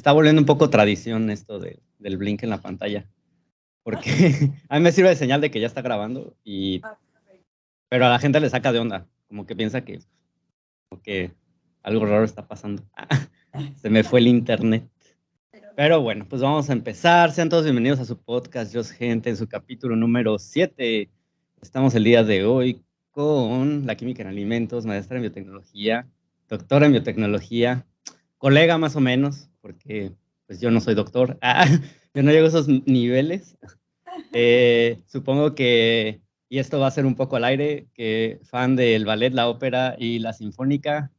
está volviendo un poco tradición esto del blink en la pantalla. Porque a mí me sirve de señal de que ya está grabando, pero a la gente le saca de onda. Como que piensa que algo raro está pasando. Se me fue el internet. Pero bueno, pues vamos a empezar. Sean todos bienvenidos a su podcast, Just Gente, en su capítulo número 7. Estamos el día de hoy con la química en alimentos, maestra en biotecnología, doctora en biotecnología, colega más o menos, porque pues yo no soy doctor, yo no llego a esos niveles. Supongo que, y esto va a ser un poco al aire, que fan del ballet, la ópera y la sinfónica,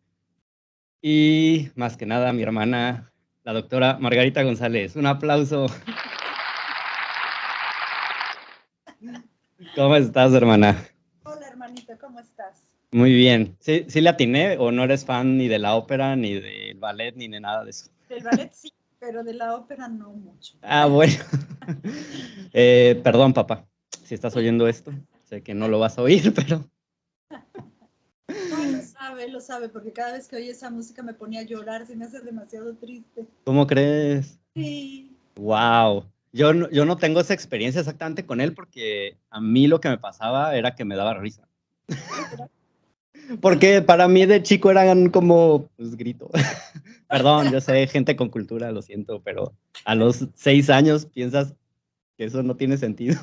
y más que nada mi hermana, la doctora Margarita González. Un aplauso. ¿Cómo estás, hermana? Hola, hermanito, ¿cómo estás? Muy bien. ¿Sí le atiné o no eres fan ni de la ópera, ni del ballet, ni de nada de eso? Del ballet sí, pero de la ópera no mucho. Bueno. Perdón, papá, si estás oyendo esto. Sé que no lo vas a oír, pero... No, lo sabe, porque cada vez que oye esa música me ponía a llorar, se me hace demasiado triste. ¿Cómo crees? Sí. Wow. Yo no tengo esa experiencia exactamente con él porque a mí lo que me pasaba era que me daba risa. Porque para mí de chico eran como, pues, grito. Perdón, yo sé, gente con cultura, lo siento, pero a los 6 años piensas que eso no tiene sentido.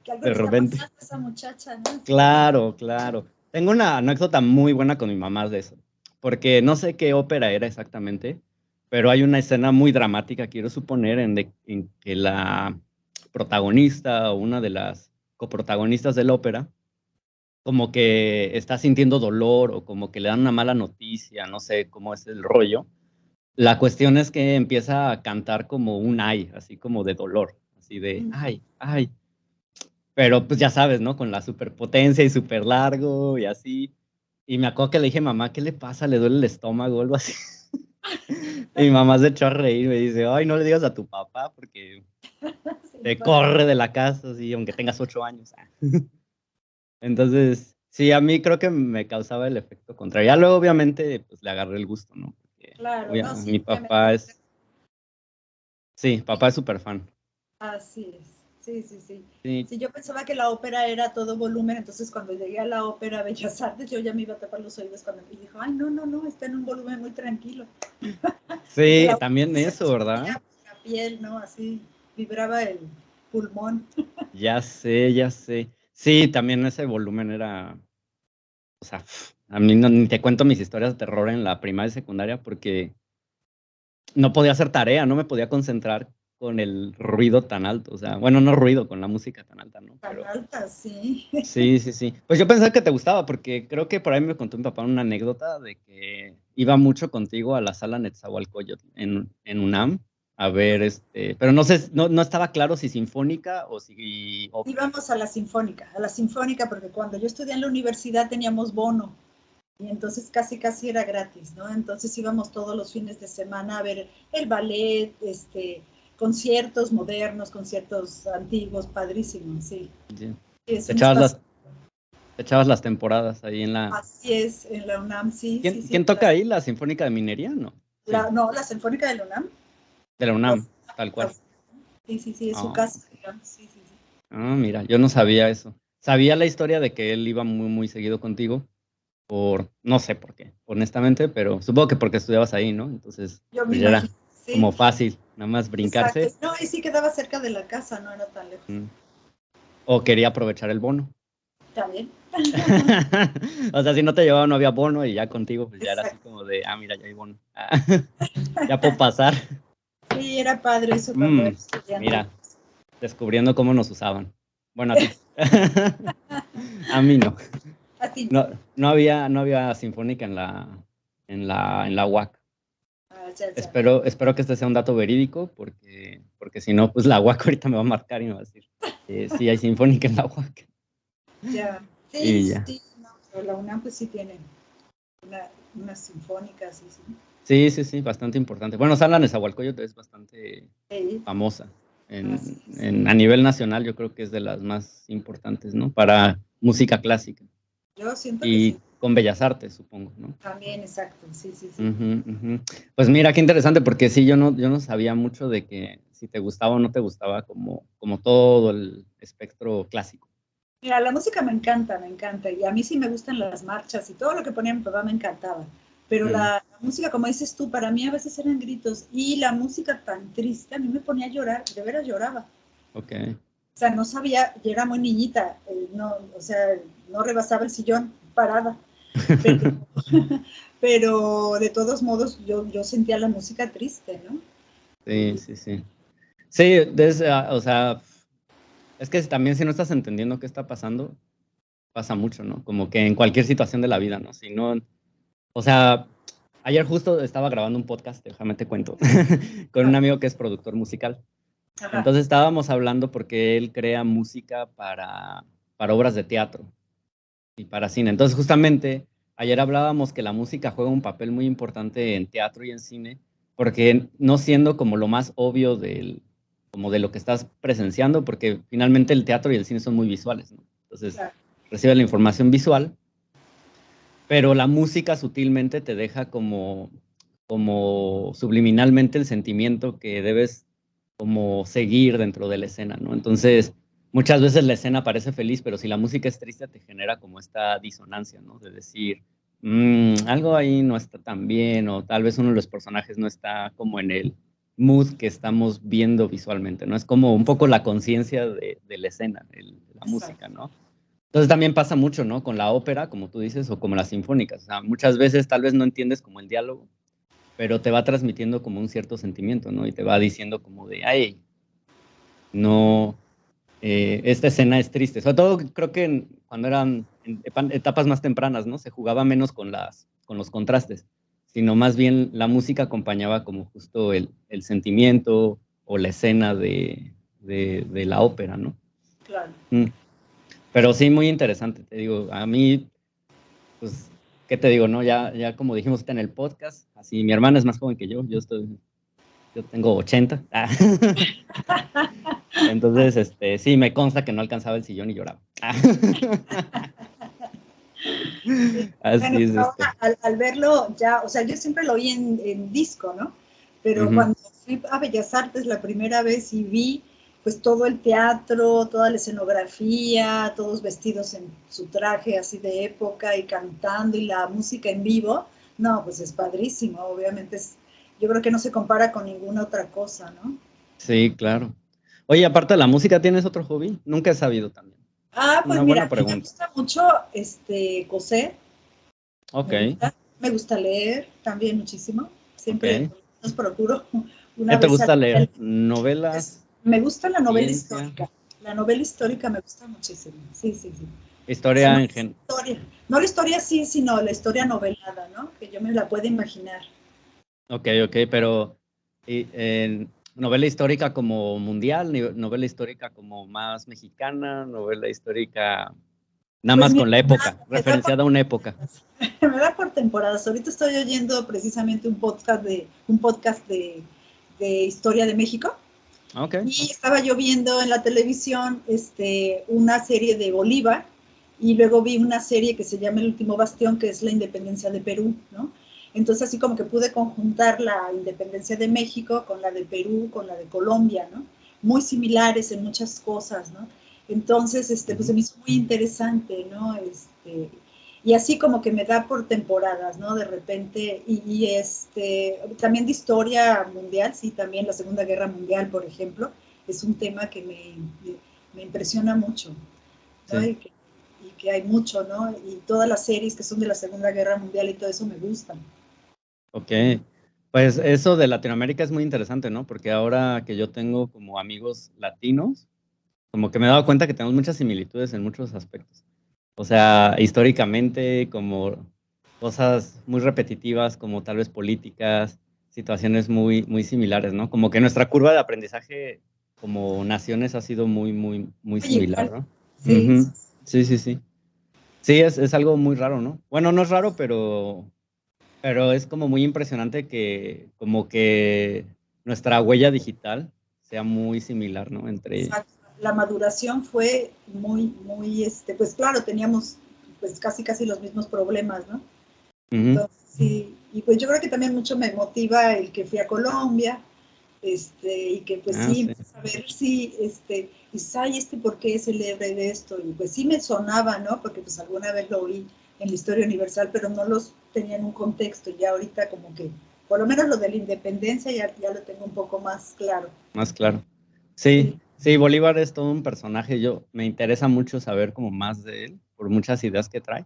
Que algo De repente. está pasando a esa muchacha, ¿no? Claro, claro. Tengo una anécdota muy buena con mi mamá de eso, porque no sé qué ópera era exactamente, pero hay una escena muy dramática, quiero suponer, en que la protagonista o una de las coprotagonistas de la ópera, como que está sintiendo dolor o como que le dan una mala noticia, no sé cómo es el rollo. La cuestión es que empieza a cantar como un ay, así como de dolor, así de ay, ay. Pero pues ya sabes, ¿no? Con la superpotencia y súper largo y así. Y me acuerdo que le dije, mamá, ¿qué le pasa? ¿Le duele el estómago o algo así? Y mi mamá se echó a reír, me dice, ay, no le digas a tu papá porque te corre de la casa, así, aunque tengas 8 años. Entonces, sí, a mí creo que me causaba el efecto contrario. Ya luego, obviamente, pues le agarré el gusto, ¿no? Porque, claro, no, sí, mi papá es... Sí, papá es súper fan. Así es. Sí. Sí. Sí, yo pensaba que la ópera era a todo volumen, entonces cuando llegué a la ópera Bellas Artes, yo ya me iba a tapar los oídos cuando me dijo, ay, no, está en un volumen muy tranquilo. Sí, también eso, ¿verdad? La piel, ¿no? Así vibraba el pulmón. Ya sé. Sí, también ese volumen era, o sea, a mí ni te cuento mis historias de terror en la primaria y secundaria porque no podía hacer tarea, no me podía concentrar con el ruido tan alto, o sea, bueno, no ruido, con la música tan alta, ¿no? Tan Pero alta, sí. sí. Pues yo pensaba que te gustaba porque creo que por ahí me contó mi papá una anécdota de que iba mucho contigo a la sala Netzahualcóyotl en UNAM a ver, pero no sé, no estaba claro si sinfónica o si ópera. Íbamos a la sinfónica, porque cuando yo estudié en la universidad teníamos bono, y entonces casi era gratis, ¿no? Entonces íbamos todos los fines de semana a ver el ballet, conciertos modernos, conciertos antiguos, padrísimos, sí. Sí. Es Te un espacio. echabas las temporadas ahí en la... Así es, en la UNAM, sí. ¿Quién toca ahí? ¿La Sinfónica de Minería? No. Sí. No, la Sinfónica de la UNAM. De la UNAM, tal cual. Sí, es su Oh, casa, okay. digamos, sí. Ah, mira, yo no sabía eso. Sabía la historia de que él iba muy seguido contigo no sé por qué, honestamente, pero supongo que porque estudiabas ahí, ¿no? Entonces, Yo me pues ya era imagino, sí. como fácil, nada más Exacto. brincarse. No, y sí quedaba cerca de la casa, no era tan lejos. O quería aprovechar el bono. También. O sea, si no te llevaba, no había bono y ya contigo, pues ya era así Exacto. como de, mira, ya hay bono. Ya puedo pasar. Sí, era padre eso cuando era estudiante. Mira, descubriendo cómo nos usaban. Bueno, a ti. A mí no. A ti No había sinfónica en la UAC. ya. Espero que este sea un dato verídico, porque si no, pues la UAC ahorita me va a marcar y me va a decir, sí hay sinfónica en la UAC. Ya. Y ya. Sí, no, pero la UNAM pues sí tiene unas sinfónicas, Sí, bastante importante. Bueno, Sala Nezahualcóyotl es bastante famosa. A nivel nacional yo creo que es de las más importantes, ¿no? Para música clásica. Yo siento que Y sí. con Bellas Artes, supongo, ¿no? También, exacto, sí, sí, sí. Ujú, ujú. Pues mira, qué interesante, porque sí, yo no sabía mucho de que si te gustaba o no te gustaba como todo el espectro clásico. Mira, la música me encanta, y a mí sí me gustan las marchas y todo lo que ponía mi papá me encantaba. Pero Mm, la música, como dices tú, para mí a veces eran gritos y la música tan triste a mí me ponía a llorar, de veras lloraba. ok. O sea, no sabía, yo era muy niñita, no, o sea, no rebasaba el sillón parada, pero, pero de todos modos yo sentía la música triste, ¿no? Sí, Y, sí, sí. Sí, o sea, es que también si no estás entendiendo qué está pasando, pasa mucho, ¿no? Como que en cualquier situación de la vida, ¿no? Si no, o sea, ayer justo estaba grabando un podcast, déjame te cuento, con un ajá, amigo que es productor musical. ajá, Entonces estábamos hablando porque él crea música para obras de teatro y para cine. Entonces justamente ayer hablábamos que la música juega un papel muy importante en teatro y en cine, porque no siendo como lo más obvio como de lo que estás presenciando, porque finalmente el teatro y el cine son muy visuales, ¿no? Entonces claro, recibe la información visual, pero la música sutilmente te deja como subliminalmente el sentimiento que debes como seguir dentro de la escena, ¿no? Entonces, muchas veces la escena parece feliz, pero si la música es triste te genera como esta disonancia, ¿no? De decir, algo ahí no está tan bien, o tal vez uno de los personajes no está como en el mood que estamos viendo visualmente, ¿no? Es como un poco la conciencia de la escena, la música, exacto. ¿no? Entonces también pasa mucho, ¿no? Con la ópera, como tú dices, o como las sinfónicas. O sea, muchas veces tal vez no entiendes como el diálogo, pero te va transmitiendo como un cierto sentimiento, ¿no? Y te va diciendo como de, ay, no, esta escena es triste. Sobre todo creo que cuando eran en etapas más tempranas, ¿no? Se jugaba menos con los contrastes, sino más bien la música acompañaba como justo el sentimiento o la escena de la ópera, ¿no? Claro. Mm. Pero sí, muy interesante, te digo, a mí pues, ¿qué te digo, no? Ya como dijimos en el podcast, así mi hermana es más joven que yo tengo 80. Ah. Entonces, sí, me consta que no alcanzaba el sillón y lloraba. Ah. Sí. Bueno, Así es pero esto. ahora al verlo ya, o sea, yo siempre lo vi en disco, ¿no? Pero Ujú. cuando fui a Bellas Artes la primera vez y vi pues todo el teatro, toda la escenografía, todos vestidos en su traje así de época y cantando y la música en vivo, no, pues es padrísimo, obviamente yo creo que no se compara con ninguna otra cosa, ¿no? Sí, claro. Oye, aparte de la música, ¿tienes otro hobby? Nunca he sabido también. Ah, pues Una mira, buena a mí me pregunta. gusta mucho coser, Ok, me gusta leer también muchísimo, siempre ok. los procuro una ¿Qué te vez al gusta día. leer? ¿Novelas? Me gusta ¿Ciencia? la novela histórica me gusta muchísimo, sí, sí, sí. O sea, ¿Historia en gen? no la historia sí, sino la historia novelada, ¿no? Que yo me la puedo imaginar. Ok, ok, pero novela histórica como mundial, novela histórica como más mexicana, novela histórica nada Pues más mira, con la época, referenciada a una época. me da por temporadas. Ahorita estoy oyendo precisamente un podcast de historia de México. Ok, Y estaba yo viendo en la televisión una serie de Bolívar y luego vi una serie que se llama El último bastión, que es la independencia de Perú, ¿no? Entonces así como que pude conjuntar la independencia de México con la de Perú, con la de Colombia, ¿no? Muy similares en muchas cosas, ¿no? Entonces, pues se ujú, me hizo muy interesante, ¿no? Y así como que me da por temporadas, ¿no? De repente, también de historia mundial, sí, también la Segunda Guerra Mundial, por ejemplo, es un tema que me impresiona mucho, ¿no? sí, Y que hay mucho, ¿no? Y todas las series que son de la Segunda Guerra Mundial y todo eso me gustan. ok. Pues eso de Latinoamérica es muy interesante, ¿no? Porque ahora que yo tengo como amigos latinos, como que me he dado cuenta que tenemos muchas similitudes en muchos aspectos. O sea, históricamente, como cosas muy repetitivas, como tal vez políticas, situaciones muy similares, ¿no? Como que nuestra curva de aprendizaje como naciones ha sido muy Oye, similar, igual, ¿no? sí, Ujú. Sí, sí, sí. Sí, es algo muy raro, ¿no? Bueno, no es raro, pero es como muy impresionante que como que nuestra huella digital sea muy similar, ¿no? Entre... exacto. La maduración fue pues claro, teníamos pues casi los mismos problemas, ¿no? Ujú. Entonces, sí, y pues yo creo que también mucho me motiva el que fui a Colombia, y que pues sí, Sí. a ver si, dices, ay, ¿por qué es célebre de esto? Y pues sí me sonaba, ¿no? Porque pues alguna vez lo oí en la historia universal, pero no los tenía en un contexto, ya ahorita como que, por lo menos lo de la independencia ya lo tengo un poco más claro. Más claro. Sí, sí, Bolívar es todo un personaje. Me interesa mucho saber como más de él, por muchas ideas que trae,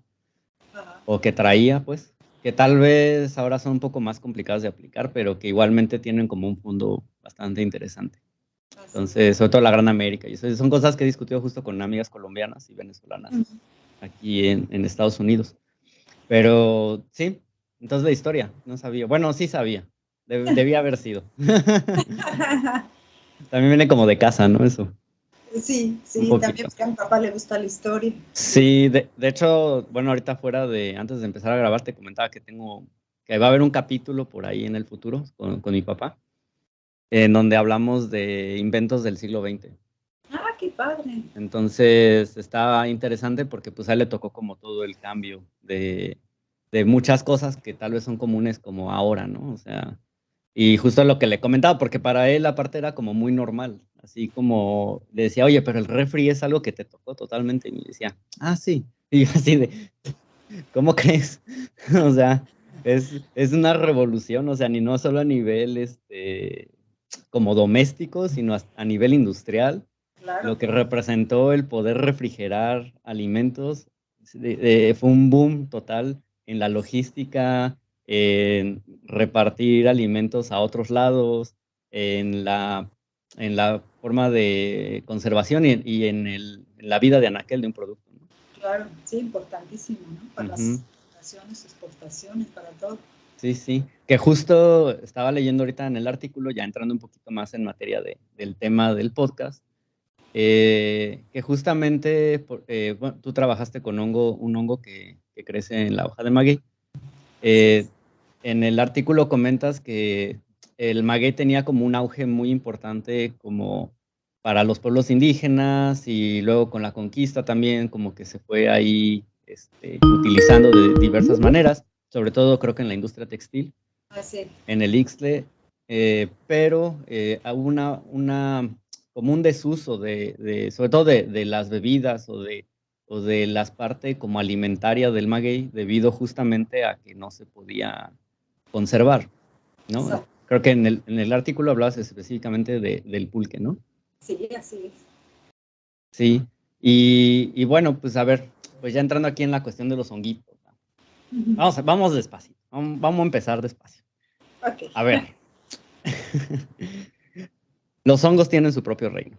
Ajá. o que traía, pues, que tal vez ahora son un poco más complicadas de aplicar, pero que igualmente tienen como un fondo bastante interesante. Entonces, sobre todo la Gran América. Y eso son cosas que he discutido justo con amigas colombianas y venezolanas aquí en Estados Unidos. Pero sí, entonces la historia, no sabía. Bueno, sí sabía, debía haber sido. También viene como de casa, ¿no? Eso, Sí, un también poquito. porque a mi papá le gusta la historia. Sí, de hecho, bueno, ahorita antes de empezar a grabar, te comentaba que va a haber un capítulo por ahí en el futuro con mi papá, en donde hablamos de inventos del siglo XX. Ah, qué padre. Entonces, está interesante porque pues a él le tocó como todo el cambio de muchas cosas que tal vez son comunes como ahora, ¿no? O sea, y justo lo que le comentaba, porque para él aparte era como muy normal, así como le decía, oye, pero el refri es algo que te tocó totalmente, y me decía, ah, sí, y yo así de, ¿cómo crees? O sea, es una revolución, o sea, ni no solo a nivel, como doméstico, sino a nivel industrial, Claro. lo que representó el poder refrigerar alimentos, fue un boom total en la logística, en repartir alimentos a otros lados, en la forma de conservación y en la vida de anaquel de un producto, ¿no? Claro, sí, importantísimo, ¿no? Para las Ujú. importaciones, exportaciones, para todo. Sí, sí, que justo estaba leyendo ahorita en el artículo, ya entrando un poquito más en materia del tema del podcast, que justamente bueno, tú trabajaste con un hongo que crece en la hoja de maguey. Eh, en el artículo comentas que el maguey tenía como un auge muy importante como para los pueblos indígenas y luego con la conquista también como que se fue ahí utilizando de diversas maneras, sobre todo creo que en la industria textil, Así. en el Ixtle, pero hubo como un desuso sobre todo de las bebidas o de las partes como alimentaria del maguey debido justamente a que no se podía conservar, ¿no? Exacto. Creo que en el artículo hablabas específicamente del pulque, ¿no? Sí, así es. Sí, y bueno, pues a ver, pues ya entrando aquí en la cuestión de los honguitos, ¿no? Vamos despacio, vamos a empezar despacio. Ok. A ver, los hongos tienen su propio reino.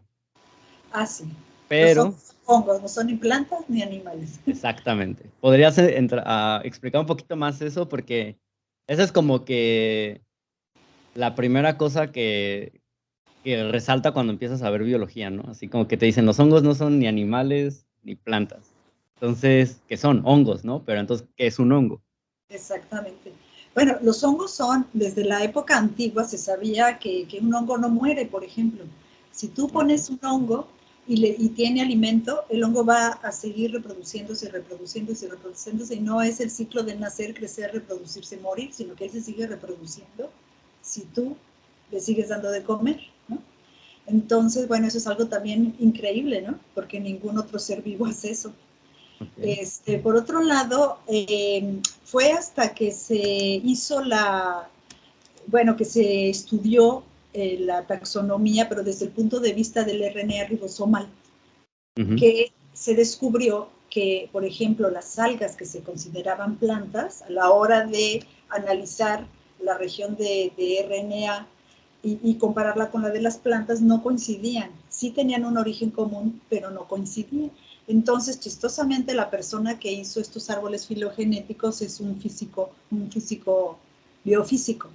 Así. Los Pero, hongos no son ni plantas ni animales. exactamente. ¿Podrías explicar un poquito más eso? Porque esa es como que la primera cosa que resalta cuando empiezas a ver biología, ¿no? Así como que te dicen, los hongos no son ni animales ni plantas. Entonces, ¿qué son? Hongos, ¿no? Pero entonces, ¿qué es un hongo? Exactamente. Bueno, los hongos son, desde la época antigua se sabía que un hongo no muere, por ejemplo. Si tú pones un hongo y tiene alimento, el hongo va a seguir reproduciéndose, reproduciéndose, reproduciéndose, y no es el ciclo de nacer, crecer, reproducirse, morir, sino que él se sigue reproduciendo si tú le sigues dando de comer, ¿no? Entonces, bueno, eso es algo también increíble, ¿no? Porque ningún otro ser vivo hace eso. Okay. Por otro lado, fue hasta que se hizo que se estudió la taxonomía, pero desde el punto de vista del RNA ribosomal, que se descubrió que, por ejemplo, las algas que se consideraban plantas, a la hora de analizar la región de RNA y compararla con la de las plantas, no coincidían. Sí tenían un origen común, pero no coincidían. Entonces, chistosamente, la persona que hizo estos árboles filogenéticos es un físico biofísico.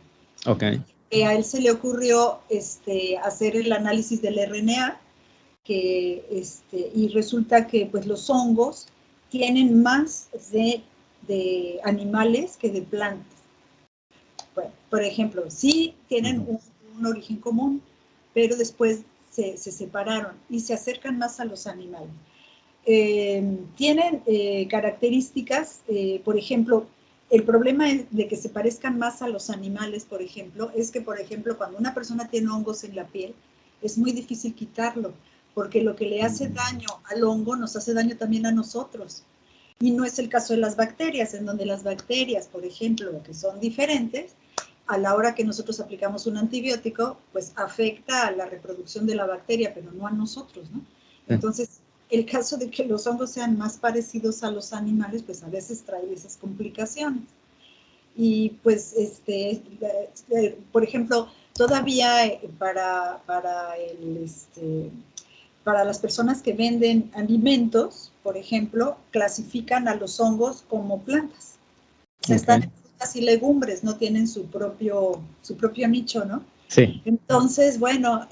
Okay. A él se le ocurrió hacer el análisis del RNA, y resulta que pues, los hongos tienen más de animales que de plantas. Bueno, por ejemplo, sí tienen un origen común, pero después se separaron y se acercan más a los animales. tienen características, por ejemplo, el problema de que se parezcan más a los animales, por ejemplo, es que, por ejemplo, cuando una persona tiene hongos en la piel, es muy difícil quitarlo, porque lo que le hace daño al hongo nos hace daño también a nosotros. Y no es el caso de las bacterias, en donde las bacterias, por ejemplo, que son diferentes, a la hora que nosotros aplicamos un antibiótico, pues afecta a la reproducción de la bacteria, pero no a nosotros, ¿no? Entonces, el caso de que los hongos sean más parecidos a los animales, pues a veces trae esas complicaciones. Y pues, por ejemplo, todavía para las personas que venden alimentos, por ejemplo, clasifican a los hongos como plantas. O sea, están en frutas y legumbres, no tienen su propio nicho, ¿no? Sí. Entonces, bueno,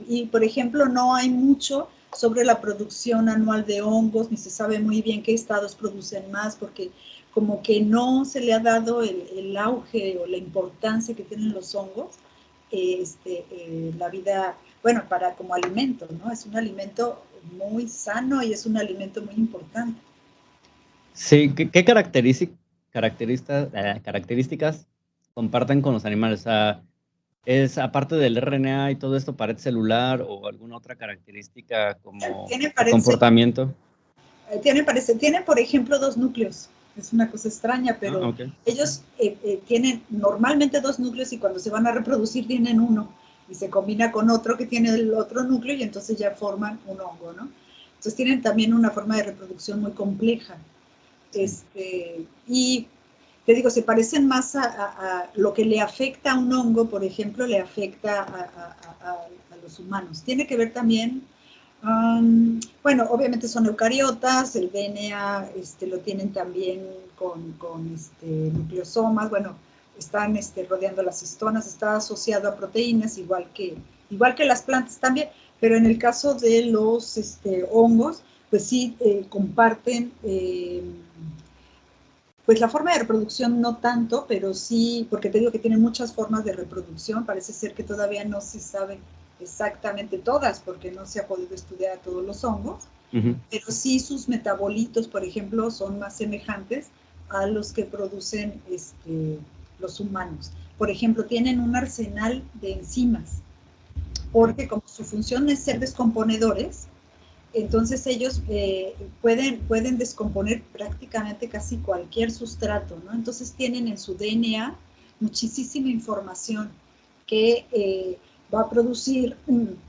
y por ejemplo, no hay mucho sobre la producción anual de hongos, ni se sabe muy bien qué estados producen más, porque como que no se le ha dado el auge o la importancia que tienen los hongos, la vida, bueno, como alimento, ¿no? Es un alimento muy sano y es un alimento muy importante. Sí, ¿qué características comparten con los animales? O sea, ¿es aparte del RNA y todo esto, pared celular o alguna otra característica como comportamiento? Tienen, por ejemplo, 2 núcleos. Es una cosa extraña, pero ellos tienen normalmente 2 núcleos y cuando se van a reproducir tienen uno y se combina con otro que tiene el otro núcleo y entonces ya forman un hongo, ¿no? Entonces tienen también una forma de reproducción muy compleja. Y te digo, se parecen más a lo que le afecta a un hongo, por ejemplo, le afecta a los humanos. Tiene que ver también, bueno, obviamente son eucariotas, el DNA lo tienen también con nucleosomas, bueno, están rodeando las histonas, está asociado a proteínas, igual que las plantas también, pero en el caso de los hongos, pues sí comparten pues la forma de reproducción no tanto, pero sí, porque te digo que tienen muchas formas de reproducción, parece ser que todavía no se sabe exactamente todas, porque no se ha podido estudiar a todos los hongos, pero sí sus metabolitos, por ejemplo, son más semejantes a los que producen los humanos. Por ejemplo, tienen un arsenal de enzimas, porque como su función es ser descomponedores, entonces ellos pueden descomponer prácticamente casi cualquier sustrato, ¿no? Entonces tienen en su DNA muchísima información que va a producir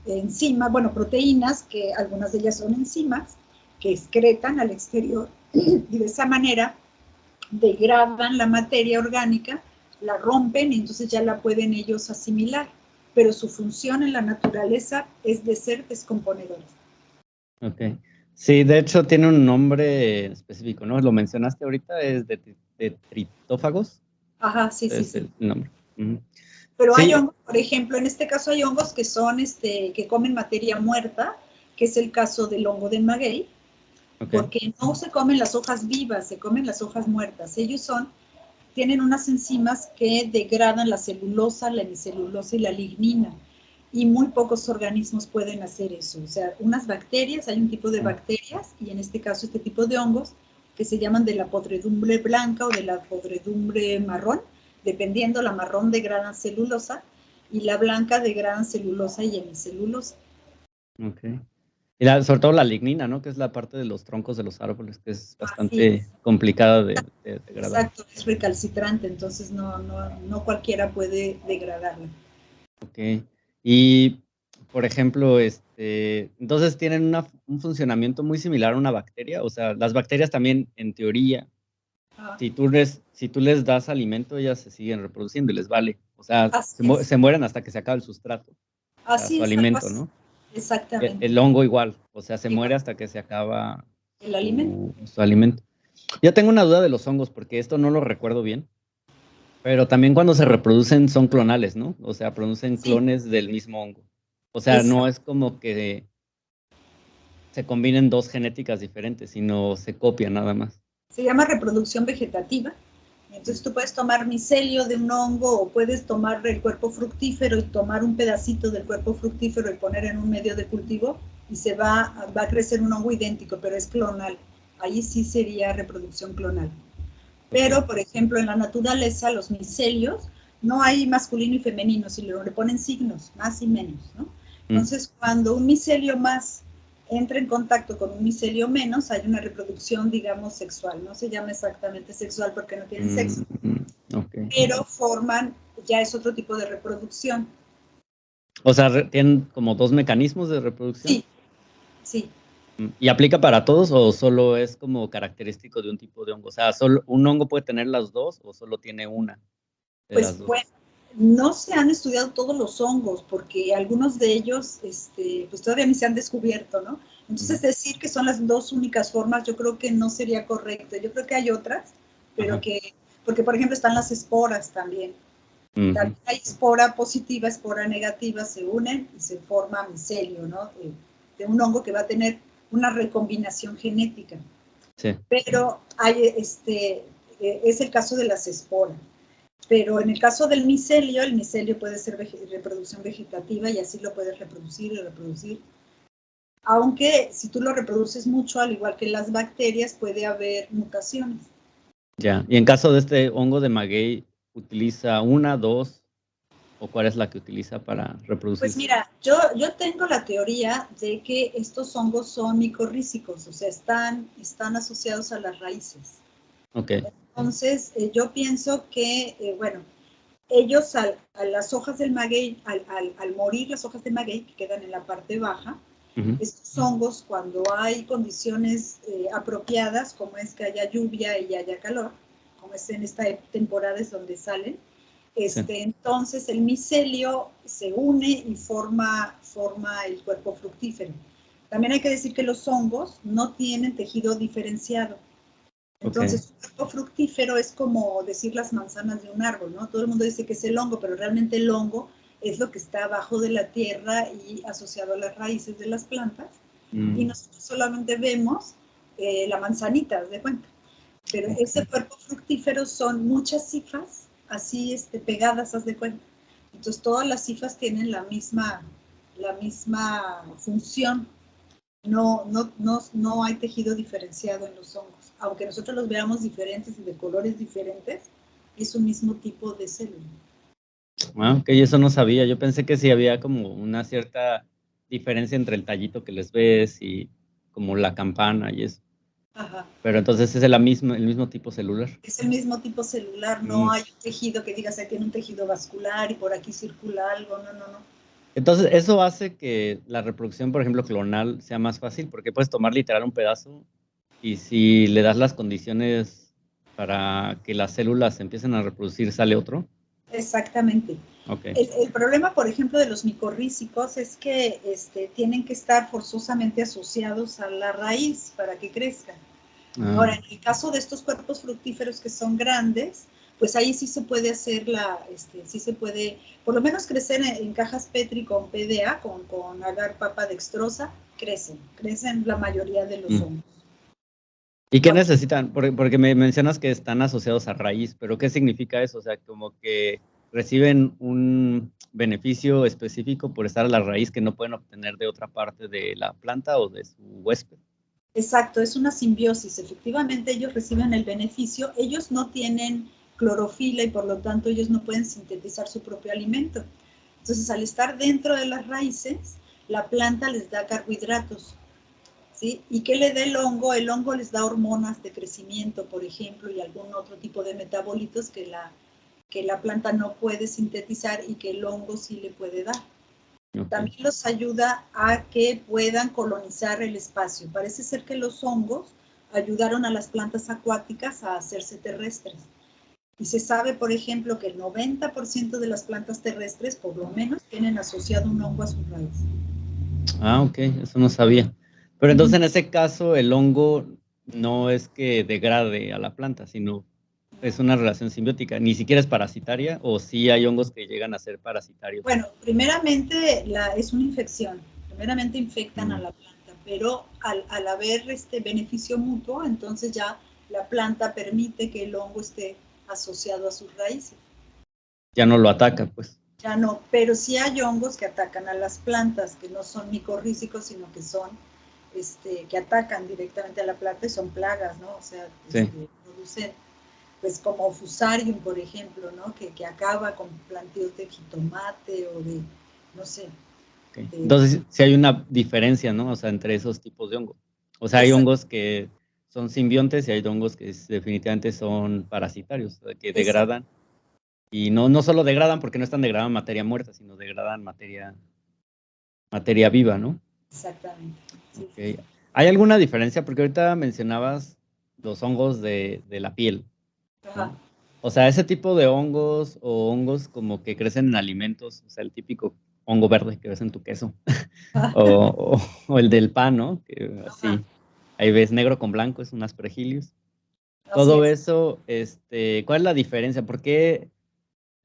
enzimas, bueno, proteínas, que algunas de ellas son enzimas, que excretan al exterior y de esa manera degradan la materia orgánica, la rompen y entonces ya la pueden ellos asimilar, pero su función en la naturaleza es de ser descomponedores. Ok. Sí, de hecho tiene un nombre específico, ¿no? Lo mencionaste ahorita, es de tritófagos. Ajá, sí, es sí. El nombre. Pero sí. Hay hongos, por ejemplo, en este caso hay hongos que son, que comen materia muerta, que es el caso del hongo de maguey, porque no se comen las hojas vivas, se comen las hojas muertas. Ellos tienen unas enzimas que degradan la celulosa, la hemicelulosa y la lignina. Y muy pocos organismos pueden hacer eso. O sea, unas bacterias, hay un tipo de bacterias, y en este caso este tipo de hongos, que se llaman de la podredumbre blanca o de la podredumbre marrón, dependiendo, la marrón degradan celulosa y la blanca degradan celulosa y hemicelulosa. Ok. Y sobre todo la lignina, ¿no? Que es la parte de los troncos de los árboles, que es bastante complicada de degradar. Exacto, es recalcitrante, entonces no cualquiera puede degradarla. Ok. Y, por ejemplo, entonces tienen un funcionamiento muy similar a una bacteria. O sea, las bacterias también, en teoría, si tú les das alimento, ellas se siguen reproduciendo y les vale. O sea, se mueren hasta que se acaba el sustrato. Así su es, alimento, ¿no? Exactamente. El hongo igual, o sea, se muere hasta que se acaba el alimento. Su alimento. Yo tengo una duda de los hongos, porque esto no lo recuerdo bien, pero también cuando se reproducen son clonales, ¿no? O sea, producen clones del mismo hongo. O sea, no es como que se combinen 2 genéticas diferentes, sino se copian nada más. Se llama reproducción vegetativa. Entonces tú puedes tomar micelio de un hongo o puedes tomar el cuerpo fructífero y tomar un pedacito del cuerpo fructífero y poner en un medio de cultivo y se va a crecer un hongo idéntico, pero es clonal. Ahí sí sería reproducción clonal. Pero, por ejemplo, en la naturaleza, los micelios, no hay masculino y femenino, si le ponen signos, más y menos, ¿no? Entonces, cuando un micelio más entra en contacto con un micelio menos, hay una reproducción, digamos, sexual. No se llama exactamente sexual porque no tienen sexo, pero forman, ya es otro tipo de reproducción. O sea, ¿tienen como dos mecanismos de reproducción? Sí, sí. ¿Y aplica para todos o solo es como característico de un tipo de hongo? O sea, ¿solo un hongo puede tener las dos o solo tiene una de las dos? Bueno, no se han estudiado todos los hongos porque algunos de ellos pues todavía ni se han descubierto, ¿no? Entonces decir que son las dos únicas formas yo creo que no sería correcto. Yo creo que hay otras, pero porque por ejemplo están las esporas también. También hay espora positiva, espora negativa, se unen y se forma micelio, ¿no? De un hongo que va a tener una recombinación genética. Sí. Pero hay, es el caso de las esporas. Pero en el caso del micelio, el micelio puede ser reproducción vegetativa y así lo puedes reproducir y reproducir. Aunque si tú lo reproduces mucho, al igual que las bacterias, puede haber mutaciones. Ya, y en caso de este hongo de maguey, ¿utiliza una, dos, o cuál es la que utiliza para reproducir? Pues mira, yo tengo la teoría de que estos hongos son micorrízicos, o sea, están asociados a las raíces. Ok. Entonces, yo pienso que, bueno, ellos a las hojas del maguey, al morir las hojas de maguey, que quedan en la parte baja, estos hongos, cuando hay condiciones apropiadas, como es que haya lluvia y haya calor, como es en esta temporada es donde salen, entonces el micelio se une y forma el cuerpo fructífero. También hay que decir que los hongos no tienen tejido diferenciado. Entonces, un cuerpo fructífero es como decir las manzanas de un árbol, ¿no? Todo el mundo dice que es el hongo, pero realmente el hongo es lo que está abajo de la tierra y asociado a las raíces de las plantas. Y nosotros solamente vemos la manzanita, ¿de cuenta? Pero ese cuerpo fructífero son muchas hifas, así pegadas, haz de cuenta. Entonces, todas las hifas tienen la misma función. No hay tejido diferenciado en los hongos. Aunque nosotros los veamos diferentes y de colores diferentes, es un mismo tipo de célula. Ah, ok, eso no sabía. Yo pensé que sí había como una cierta diferencia entre el tallito que les ves y como la campana y eso. Ajá. Pero entonces es el mismo tipo celular. Es el mismo tipo celular, no hay un tejido que digas, tiene un tejido vascular y por aquí circula algo, no. Entonces, eso hace que la reproducción, por ejemplo, clonal sea más fácil, porque puedes tomar literal un pedazo y si le das las condiciones para que las células empiecen a reproducir, sale otro. Exactamente. Okay. El problema, por ejemplo, de los micorrízicos es que tienen que estar forzosamente asociados a la raíz para que crezcan. Ahora, en el caso de estos cuerpos fructíferos que son grandes, pues ahí sí se puede hacer sí se puede, por lo menos crecer en cajas Petri con PDA, con agar papa dextrosa, crecen la mayoría de los hongos. ¿Y qué necesitan? Porque me mencionas que están asociados a raíz, pero ¿qué significa eso? O sea, como que reciben un beneficio específico por estar a la raíz que no pueden obtener de otra parte de la planta o de su huésped. Exacto, es una simbiosis. Efectivamente, ellos reciben el beneficio. Ellos no tienen clorofila y por lo tanto ellos no pueden sintetizar su propio alimento. Entonces, al estar dentro de las raíces, la planta les da carbohidratos. ¿Sí? ¿Y qué le da el hongo? El hongo les da hormonas de crecimiento, por ejemplo, y algún otro tipo de metabolitos que la planta no puede sintetizar y que el hongo sí le puede dar. Okay. También los ayuda a que puedan colonizar el espacio. Parece ser que los hongos ayudaron a las plantas acuáticas a hacerse terrestres. Y se sabe, por ejemplo, que el 90% de las plantas terrestres, por lo menos, tienen asociado un hongo a su raíz. Ah, ok, eso no sabía. Pero entonces en ese caso el hongo no es que degrade a la planta, sino es una relación simbiótica. Ni siquiera es parasitaria o sí hay hongos que llegan a ser parasitarios. Bueno, primeramente es una infección. Primeramente infectan a la planta, pero al haber beneficio mutuo, entonces ya la planta permite que el hongo esté asociado a sus raíces. Ya no lo ataca, pues. Ya no, pero sí hay hongos que atacan a las plantas, que no son micorrízicos, sino que son, que atacan directamente a la planta y son plagas, ¿no? O sea, Sí. producen, pues como Fusarium, por ejemplo, ¿no? Que acaba con plantíos de jitomate o de, no sé. Okay. Entonces, sí hay una diferencia, ¿no? O sea, entre esos tipos de hongos. O sea, hay hongos que son simbiontes y hay hongos que definitivamente son parasitarios, que degradan. Y no solo degradan porque no están degradando materia muerta, sino degradan materia viva, ¿no? Exactamente. Sí, Okay. sí. ¿Hay alguna diferencia? Porque ahorita mencionabas los hongos de la piel, ¿no? O sea, ese tipo de hongos o hongos como que crecen en alimentos, o sea, el típico hongo verde que ves en tu queso, o el del pan, ¿no? Que así, ahí ves negro con blanco, es un aspergillus. Todo eso, ¿cuál es la diferencia? ¿Por qué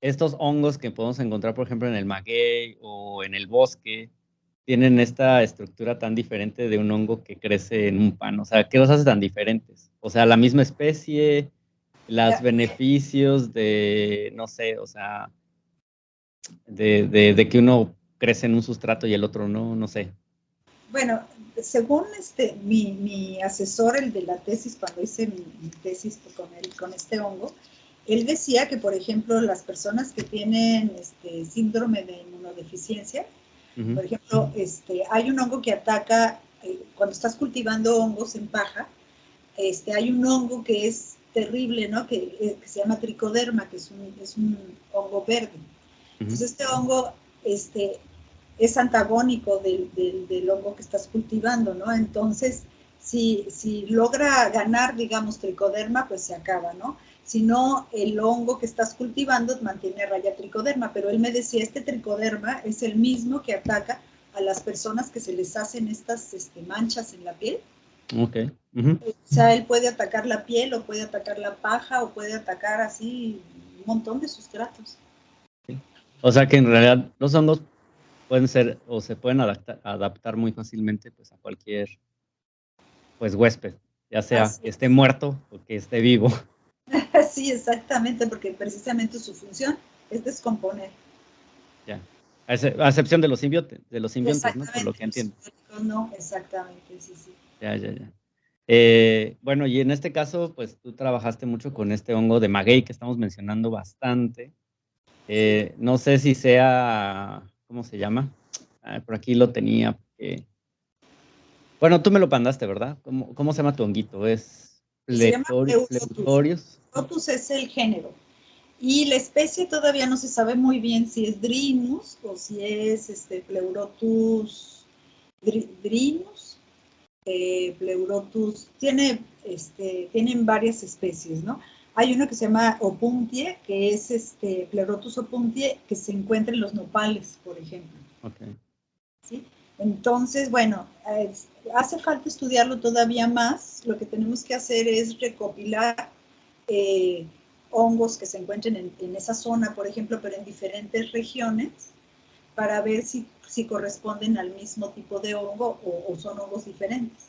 estos hongos que podemos encontrar, por ejemplo, en el maguey o en el bosque, tienen esta estructura tan diferente de un hongo que crece en un pan? O sea, ¿qué los hace tan diferentes? O sea, la misma especie, los beneficios de, no sé, o sea, de que uno crece en un sustrato y el otro no sé. Bueno, según mi asesor, el de la tesis, cuando hice mi tesis con este hongo, él decía que, por ejemplo, las personas que tienen síndrome de inmunodeficiencia, por ejemplo, hay un hongo que ataca, cuando estás cultivando hongos en paja, hay un hongo que es terrible, ¿no? Que se llama tricoderma, que es un hongo verde. Entonces, este hongo es antagónico del hongo que estás cultivando, ¿no? Entonces, si logra ganar, digamos, tricoderma, pues se acaba, ¿no? Si no, el hongo que estás cultivando mantiene raya tricoderma, pero él me decía, este tricoderma es el mismo que ataca a las personas que se les hacen estas manchas en la piel. Ok. O sea, él puede atacar la piel, o puede atacar la paja, o puede atacar así un montón de sustratos. Sí. O sea que en realidad los hongos pueden ser o se pueden adaptar muy fácilmente pues a cualquier pues huésped, ya sea que esté muerto o que esté vivo. Sí, exactamente, porque precisamente su función es descomponer. Ya. A excepción de los simbiontes, ¿no? Por lo que Los entiendo. simbióticos no, exactamente, sí, sí. Ya. Bueno, y en este caso, pues tú trabajaste mucho con este hongo de maguey que estamos mencionando bastante. No sé si sea, ¿cómo se llama? Por aquí lo tenía. Bueno, tú me lo mandaste, ¿verdad? ¿Cómo se llama tu honguito? ¿Es Se llama Pleurotus. Pleurotus? Pleurotus es el género. Y la especie todavía no se sabe muy bien si es Drinus o si es Pleurotus Drinus. Pleurotus tienen varias especies, ¿no? Hay uno que se llama Opuntie, que es Pleurotus opuntie, que se encuentra en los nopales, por ejemplo. Okay. ¿Sí? Entonces, bueno, hace falta estudiarlo todavía más. Lo que tenemos que hacer es recopilar hongos que se encuentren en esa zona, por ejemplo, pero en diferentes regiones, para ver si corresponden al mismo tipo de hongo o son hongos diferentes.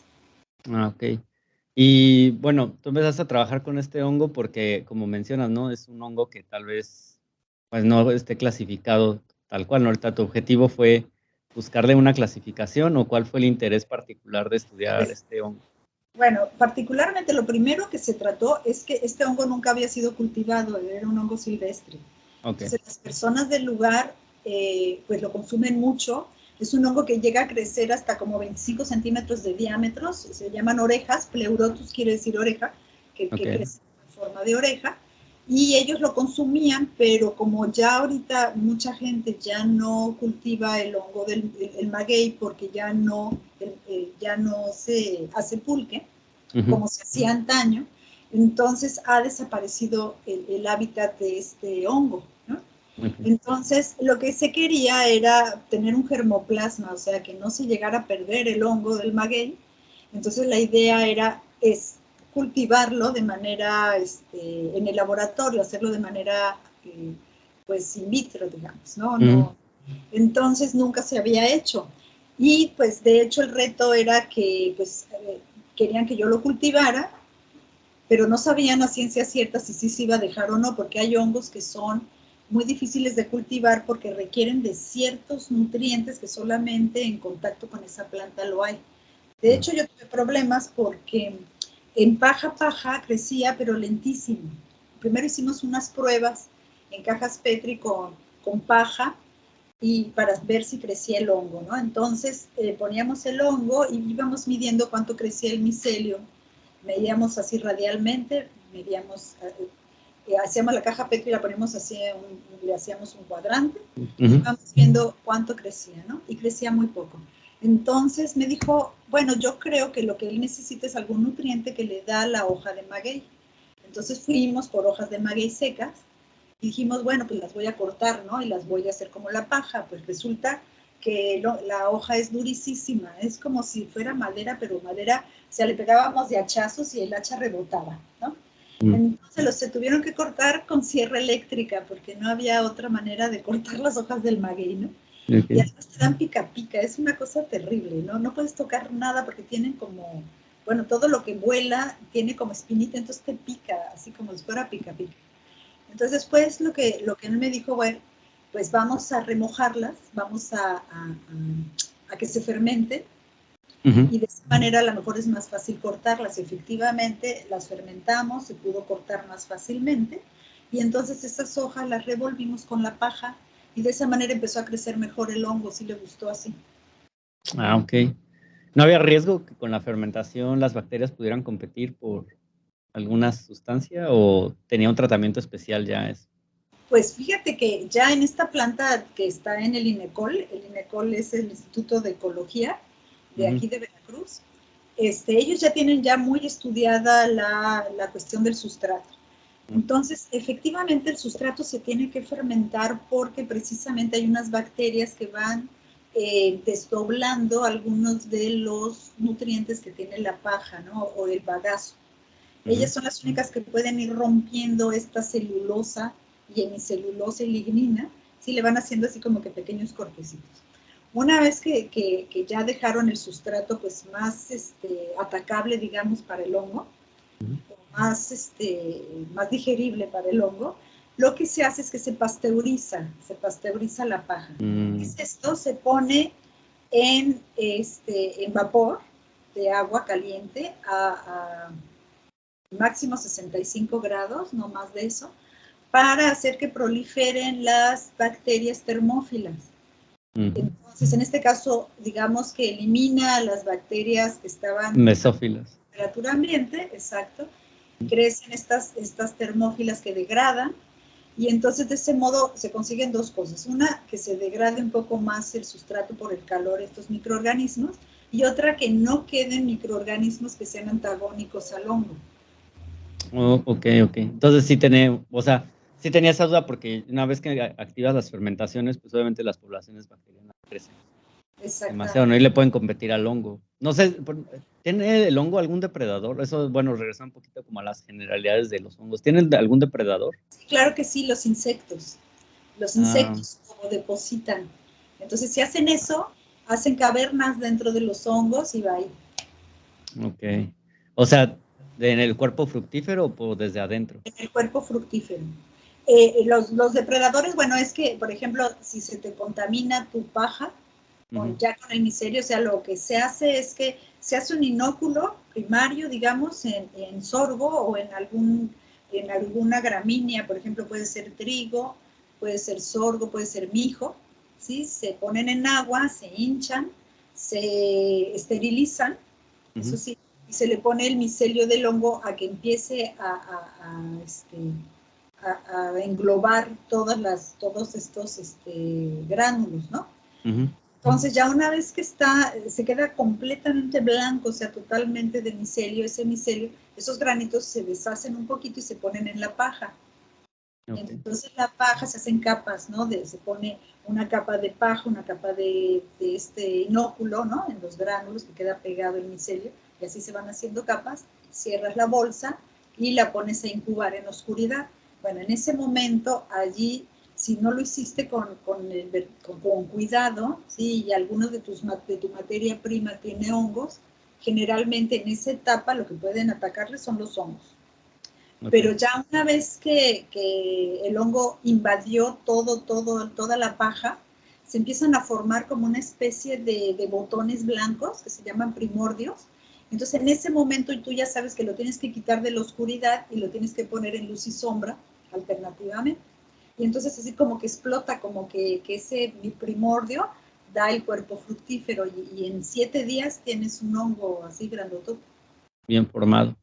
Ok. Y bueno, tú empezaste a trabajar con este hongo porque, como mencionas, ¿no? Es un hongo que tal vez pues no esté clasificado tal cual, ¿no? Ahorita tu objetivo fue buscarle una clasificación, ¿o cuál fue el interés particular de estudiar este hongo? Bueno, particularmente lo primero que se trató es que este hongo nunca había sido cultivado, era un hongo silvestre. Okay. Entonces las personas del lugar pues lo consumen mucho. Es un hongo que llega a crecer hasta como 25 centímetros de diámetro, se llaman orejas, Pleurotus quiere decir oreja, que crece en forma de oreja, y ellos lo consumían, pero como ya ahorita mucha gente ya no cultiva el hongo del maguey porque ya no se hace pulque, como se hacía antaño, entonces ha desaparecido el hábitat de este hongo, ¿no? Entonces, lo que se quería era tener un germoplasma, o sea, que no se llegara a perder el hongo del maguey. Entonces, la idea es cultivarlo de manera, en el laboratorio, hacerlo de manera, pues, in vitro, digamos, ¿no? No. Entonces, nunca se había hecho. Y, pues, de hecho, el reto era que, pues, querían que yo lo cultivara, pero no sabían a ciencia cierta si sí se iba a dejar o no, porque hay hongos que son muy difíciles de cultivar porque requieren de ciertos nutrientes que solamente en contacto con esa planta lo hay. De hecho, yo tuve problemas porque en paja crecía, pero lentísimo. Primero hicimos unas pruebas en cajas Petri con paja y para ver si crecía el hongo, ¿no? Entonces poníamos el hongo y íbamos midiendo cuánto crecía el micelio. Medíamos así radialmente, medíamos, hacíamos la caja Petri y la poníamos así, le hacíamos un cuadrante y íbamos viendo cuánto crecía, ¿no? Y crecía muy poco. Entonces me dijo, bueno, yo creo que lo que él necesita es algún nutriente que le da la hoja de maguey. Entonces fuimos por hojas de maguey secas y dijimos, bueno, pues las voy a cortar, ¿no? Y las voy a hacer como la paja. Pues resulta que la hoja es durísima, es como si fuera madera, pero madera, o sea, le pegábamos de hachazos y el hacha rebotaba, ¿no? Entonces se tuvieron que cortar con sierra eléctrica porque no había otra manera de cortar las hojas del maguey, ¿no? Okay. Y además te dan pica pica, es una cosa terrible, ¿no? No puedes tocar nada porque tienen como, bueno, todo lo que vuela tiene como espinita, entonces te pica, así como si fuera pica pica. Entonces después lo que él me dijo, bueno, pues vamos a remojarlas, vamos a que se fermenten, y de esa manera a lo mejor es más fácil cortarlas. Efectivamente las fermentamos, se pudo cortar más fácilmente, y entonces esas hojas las revolvimos con la paja, y de esa manera empezó a crecer mejor el hongo, sí le gustó así. Ah, ok. ¿No había riesgo que con la fermentación las bacterias pudieran competir por alguna sustancia o tenía un tratamiento especial ya eso? Pues fíjate que ya en esta planta que está en el INECOL es el Instituto de Ecología de aquí de Veracruz, ellos ya tienen ya muy estudiada la cuestión del sustrato. Entonces, efectivamente, el sustrato se tiene que fermentar porque precisamente hay unas bacterias que van desdoblando algunos de los nutrientes que tiene la paja, ¿no? O el bagazo. Ellas son las únicas que pueden ir rompiendo esta celulosa y hemicelulosa y lignina, sí, le van haciendo así como que pequeños cortecitos. Una vez que ya dejaron el sustrato pues más atacable, digamos, para el hongo, más digerible para el hongo, lo que se hace es que se pasteuriza la paja. Esto se pone en vapor de agua caliente a máximo 65 grados, no más de eso, para hacer que proliferen las bacterias termófilas. Entonces, en este caso, digamos que elimina las bacterias que estaban mesófilas. A temperatura ambiente, exacto. Crecen estas termófilas que degradan, y entonces de ese modo se consiguen dos cosas. Una, que se degrade un poco más el sustrato por el calor, estos microorganismos, y otra, que no queden microorganismos que sean antagónicos al hongo. Oh, ok. Entonces sí tenía esa duda porque una vez que activas las fermentaciones, pues obviamente las poblaciones bacterianas crecen demasiado, ¿no? Y le pueden competir al hongo. No sé, ¿tiene el hongo algún depredador? Eso, bueno, regresa un poquito como a las generalidades de los hongos. ¿Tienen algún depredador? Sí, claro que sí, los insectos. Los insectos como depositan. Entonces, si hacen eso, hacen cavernas dentro de los hongos y va ahí. Ok. O sea, ¿en el cuerpo fructífero o desde adentro? En el cuerpo fructífero. Los depredadores, bueno, es que, por ejemplo, si se te contamina tu paja, ya con el micelio, o sea, lo que se hace es que se hace un inóculo primario, digamos, en sorgo o en alguna gramínea, por ejemplo, puede ser trigo, puede ser sorgo, puede ser mijo, ¿sí? Se ponen en agua, se hinchan, se esterilizan, eso sí, y se le pone el micelio del hongo a que empiece a englobar todos estos gránulos, ¿no? Entonces ya una vez que se queda completamente blanco, o sea, totalmente de micelio, esos granitos se deshacen un poquito y se ponen en la paja. Okay. Entonces la paja se hacen capas, ¿no? Se pone una capa de paja, una capa de este inóculo, ¿no? En los gránulos que queda pegado el micelio, y así se van haciendo capas, cierras la bolsa y la pones a incubar en oscuridad. Bueno, en ese momento allí, si no lo hiciste con cuidado, ¿sí? Y algunos de tu materia prima tiene hongos, generalmente en esa etapa lo que pueden atacarle son los hongos. Ok. Pero ya una vez que el hongo invadió toda la paja, se empiezan a formar como una especie de botones blancos que se llaman primordios. Entonces, en ese momento tú ya sabes que lo tienes que quitar de la oscuridad y lo tienes que poner en luz y sombra, alternativamente. Y entonces así como que explota, como que ese primordio da el cuerpo fructífero y en 7 días tienes un hongo así grandotote. Bien formado.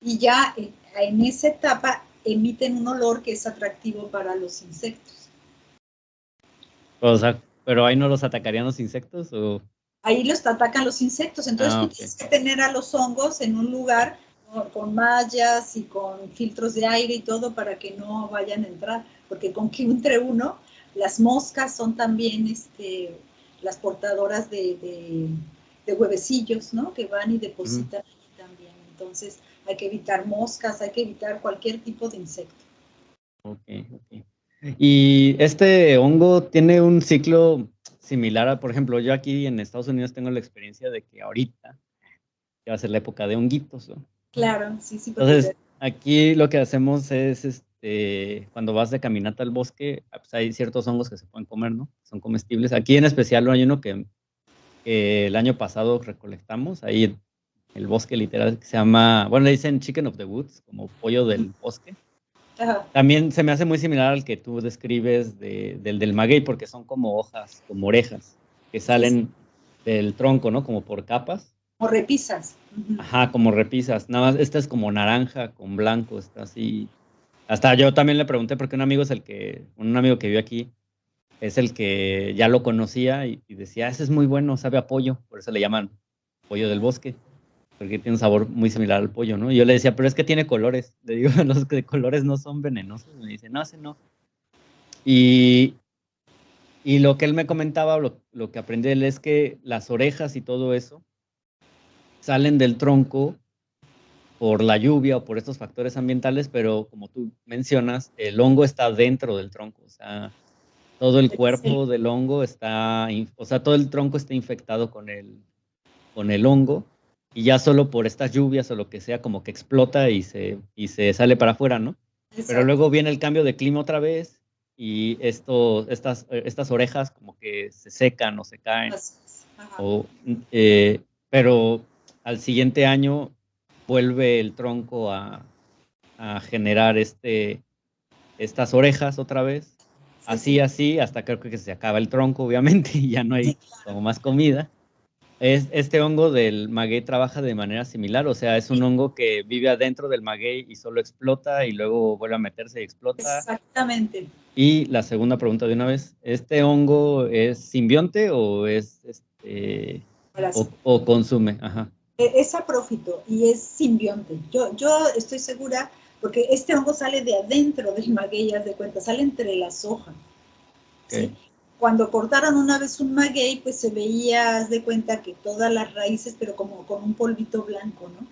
Y ya en esa etapa emiten un olor que es atractivo para los insectos. O sea, ¿pero ahí no los atacarían los insectos o...? Ahí los atacan los insectos, entonces tú Ok. tienes que tener a los hongos en un lugar con mallas y con filtros de aire y todo para que no vayan a entrar, porque con que entre uno, las moscas son también las portadoras de huevecillos, ¿no? Que van y depositan ahí también. Entonces hay que evitar moscas, hay que evitar cualquier tipo de insecto. Ok. Y este hongo tiene un ciclo similar a, por ejemplo, yo aquí en Estados Unidos tengo la experiencia de que ahorita ya va a ser la época de honguitos, ¿no? Claro, sí, Entonces, aquí lo que hacemos es, cuando vas de caminata al bosque, pues hay ciertos hongos que se pueden comer, ¿no? Son comestibles. Aquí en especial hay uno que el año pasado recolectamos, ahí en el bosque literal, que se llama, bueno, le dicen Chicken of the Woods, como pollo del bosque. Ajá. También se me hace muy similar al que tú describes del maguey, porque son como hojas, como orejas, que salen del tronco, ¿no? Como por capas. O repisas. Ajá, como repisas. Nada más, esta es como naranja con blanco, está así. Hasta yo también le pregunté porque un amigo un amigo que vive aquí, es el que ya lo conocía y decía, ese es muy bueno, sabe a pollo, por eso le llaman pollo del bosque, porque tiene un sabor muy similar al pollo, ¿no? Y yo le decía, pero es que tiene colores. Le digo, los de colores no son venenosos. Me dice, no, ese no. Y, y lo que él me comentaba, lo que aprendí de él es que las orejas y todo eso salen del tronco por la lluvia o por estos factores ambientales, pero como tú mencionas, el hongo está dentro del tronco, o sea, todo el cuerpo del hongo está, o sea, todo el tronco está infectado con el hongo y ya solo por estas lluvias o lo que sea, como que explota y se sale para afuera, ¿no? Exacto. Pero luego viene el cambio de clima otra vez y estas orejas como que se secan o se caen, o, pero al siguiente año vuelve el tronco a generar estas orejas otra vez, Sí. así, hasta creo que se acaba el tronco, obviamente, y ya no hay como más comida. Este hongo del maguey trabaja de manera similar, o sea, es un hongo que vive adentro del maguey y solo explota y luego vuelve a meterse y explota. Exactamente. Y la segunda pregunta de una vez, ¿este hongo es simbionte o o consume? Ajá. Es saprófito y es simbionte. Yo estoy segura, porque este hongo sale de adentro del maguey, haz de cuenta, sale entre las hojas. ¿Sí? Okay. Cuando cortaron una vez un maguey, pues se veía, haz de cuenta, que todas las raíces, pero como con un polvito blanco, ¿no?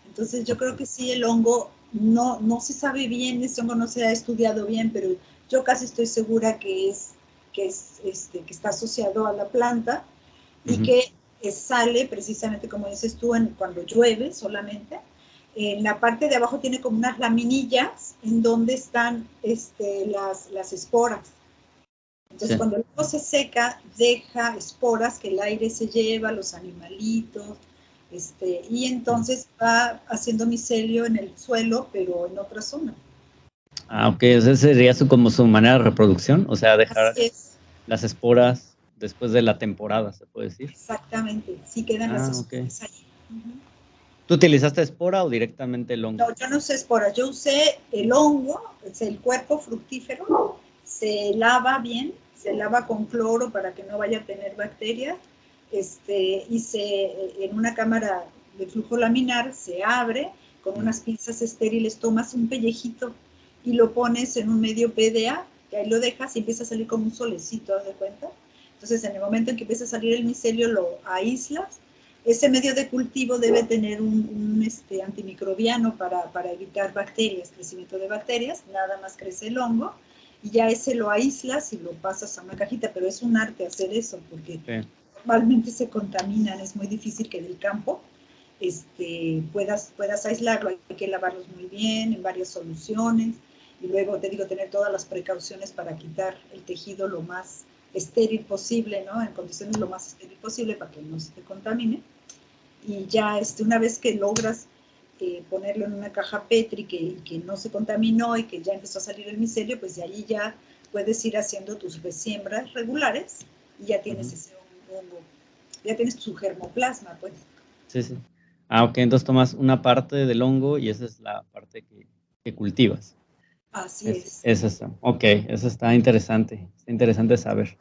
Entonces yo creo que sí, el hongo no se sabe bien, ese hongo no se ha estudiado bien, pero yo casi estoy segura que está asociado a la planta y que sale precisamente, como dices tú, cuando llueve solamente. En la parte de abajo tiene como unas laminillas en donde están las esporas. Entonces, cuando el hongo se seca, deja esporas que el aire se lleva, los animalitos, y entonces va haciendo micelio en el suelo, pero en otra zona. Ah, ok, esa sería como su manera de reproducción, o sea, dejar las esporas después de la temporada, se puede decir. Exactamente, sí quedan las esporas ahí. ¿Tú utilizaste espora o directamente el hongo? No, yo no usé esporas, yo usé el hongo, es el cuerpo fructífero, se lava bien, se lava con cloro para que no vaya a tener bacterias, y en una cámara de flujo laminar se abre con unas pinzas estériles, tomas un pellejito y lo pones en un medio PDA, que ahí lo dejas y empieza a salir como un solecito, ¿haz de cuenta? Entonces, en el momento en que empieza a salir el micelio, lo aíslas. Ese medio de cultivo debe tener un antimicrobiano para evitar bacterias, crecimiento de bacterias, nada más crece el hongo, y ya ese lo aíslas y lo pasas a una cajita, pero es un arte hacer eso, porque normalmente se contaminan, es muy difícil que del campo, puedas aislarlo. Hay que lavarlos muy bien en varias soluciones y luego, te digo, tener todas las precauciones para quitar el tejido lo más estéril posible, ¿no? En condiciones lo más estéril posible para que no se te contamine. Y ya una vez que logras ponerlo en una caja Petri que no se contaminó y que ya empezó a salir el micelio, pues de ahí ya puedes ir haciendo tus resiembras regulares y ya tienes ese hongo, ya tienes tu germoplasma, pues. Sí, sí. Ah, ok, entonces tomas una parte del hongo y esa es la parte que cultivas. Así es. Eso está. Ok, eso está interesante saber.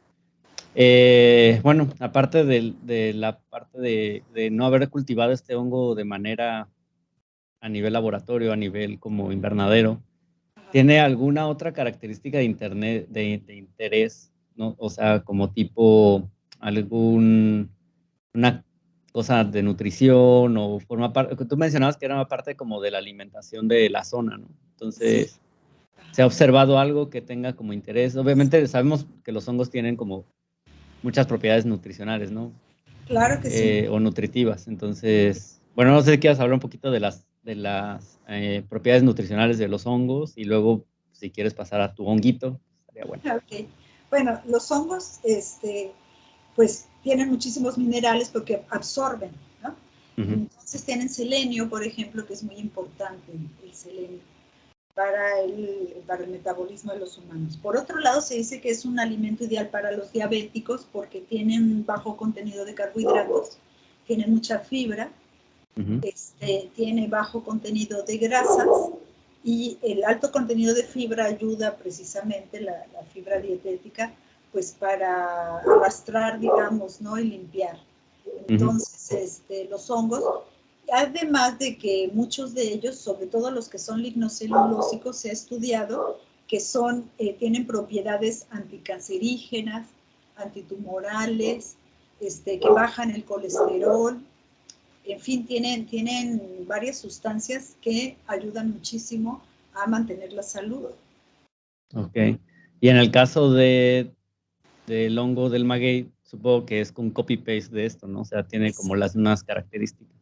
Bueno, aparte de la parte de no haber cultivado este hongo de manera a nivel laboratorio, a nivel como invernadero, ¿tiene alguna otra característica de interés, ¿no? O sea, como tipo una cosa de nutrición o forma parte, tú mencionabas que era una parte como de la alimentación de la zona, ¿no? Entonces, Sí. ¿se ha observado algo que tenga como interés? Obviamente sabemos que los hongos tienen como muchas propiedades nutricionales, ¿no? Claro que sí. O nutritivas. Entonces, bueno, no sé si quieras hablar un poquito de las propiedades nutricionales de los hongos y luego, si quieres pasar a tu honguito, estaría bueno. Ok. Bueno, los hongos, pues tienen muchísimos minerales porque absorben, ¿no? Entonces tienen selenio, por ejemplo, que es muy importante, el selenio, para el metabolismo de los humanos. Por otro lado, se dice que es un alimento ideal para los diabéticos porque tienen un bajo contenido de carbohidratos, tienen mucha fibra, tiene bajo contenido de grasas y el alto contenido de fibra ayuda precisamente, la fibra dietética, pues para arrastrar, digamos, ¿no? Y limpiar. Entonces, los hongos, además de que muchos de ellos, sobre todo los que son lignocelulósicos, se ha estudiado que tienen propiedades anticancerígenas, antitumorales, que bajan el colesterol. En fin, tienen varias sustancias que ayudan muchísimo a mantener la salud. Ok. Y en el caso del hongo del maguey, supongo que es un copy-paste de esto, ¿no? O sea, tiene como las mismas características.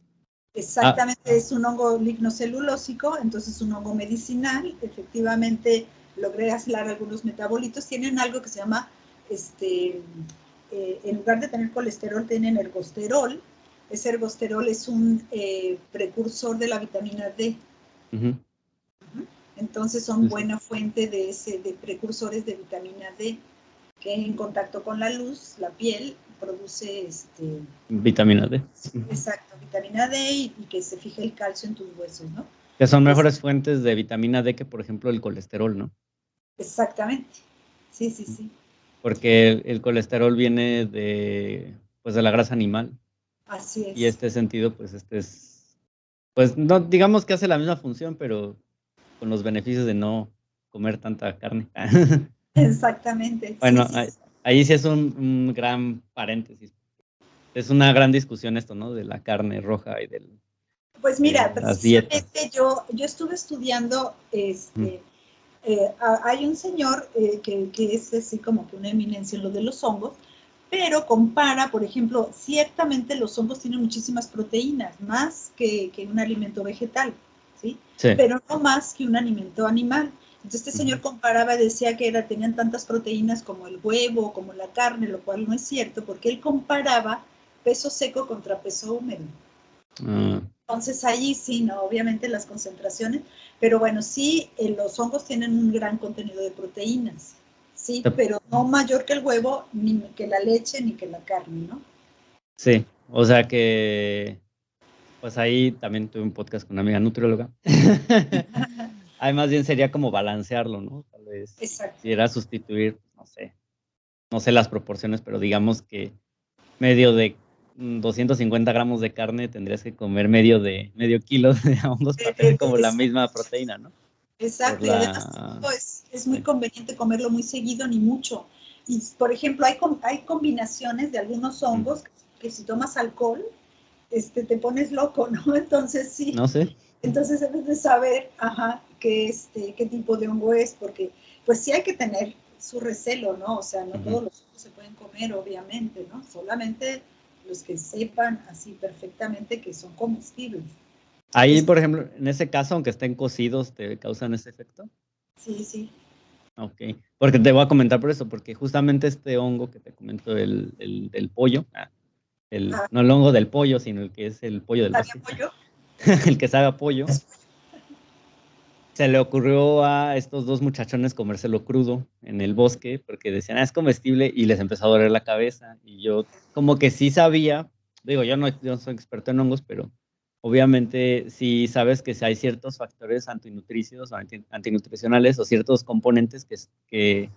Exactamente, es un hongo lignocelulósico, entonces un hongo medicinal. Efectivamente, logré aislar algunos metabolitos. Tienen algo que se llama, en lugar de tener colesterol, tienen ergosterol. Ese ergosterol es un precursor de la vitamina D. Entonces son buena fuente de precursores de vitamina D, que en contacto con la luz, la piel, produce vitamina D. Exacto, vitamina D y que se fije el calcio en tus huesos, ¿no? Que son mejores fuentes de vitamina D que, por ejemplo, el colesterol, ¿no? Exactamente. Sí, sí, sí. Porque el colesterol viene de la grasa animal. Así es. Y sentido, pues pues no digamos que hace la misma función, pero con los beneficios de no comer tanta carne. Exactamente. Bueno, sí. ahí sí es un gran paréntesis. Es una gran discusión esto, ¿no? De la carne roja y Pues mira, las dietas. precisamente yo estuve estudiando, hay un señor que es así como que una eminencia en lo de los hongos, pero compara, por ejemplo, ciertamente los hongos tienen muchísimas proteínas, más que un alimento vegetal, ¿sí? Sí. Pero no más que un alimento animal. Entonces este señor comparaba y decía que tenían tantas proteínas como el huevo, como la carne, lo cual no es cierto, porque él comparaba peso seco contra peso húmedo. Entonces ahí sí, ¿no? Obviamente las concentraciones, pero bueno, sí, los hongos tienen un gran contenido de proteínas, sí, pero no mayor que el huevo, ni que la leche, ni que la carne, ¿no? Sí, o sea que, pues ahí también tuve un podcast con una amiga nutrióloga. Ahí más bien sería como balancearlo, ¿no? Tal vez si era sustituir, no sé las proporciones, pero digamos que medio de 250 gramos de carne tendrías que comer medio kilo de hongos para tener como la misma proteína, ¿no? Exacto, y además es muy conveniente comerlo muy seguido ni mucho. Y, por ejemplo, hay combinaciones de algunos hongos que si tomas alcohol, te pones loco, ¿no? Entonces sí. No sé. Entonces debes de saber, qué tipo de hongo es, porque pues sí hay que tener su recelo, ¿no? O sea, no todos los hongos se pueden comer, obviamente, ¿no? Solamente los que sepan así perfectamente que son comestibles. Ahí, por ejemplo, en ese caso, aunque estén cocidos, ¿te causan ese efecto? Sí, sí. Ok, porque te voy a comentar por eso, porque justamente este hongo que te comento, el del pollo, no el hongo del pollo, sino el que es el pollo del bosque, ¿Pollo? el que sabe a pollo, se le ocurrió a estos dos muchachones comérselo crudo en el bosque, porque decían, es comestible, y les empezó a doler la cabeza, y yo como que sí sabía, digo, yo no soy experto en hongos, pero obviamente sí sabes que si hay ciertos factores antinutricios o antinutricionales o ciertos componentes que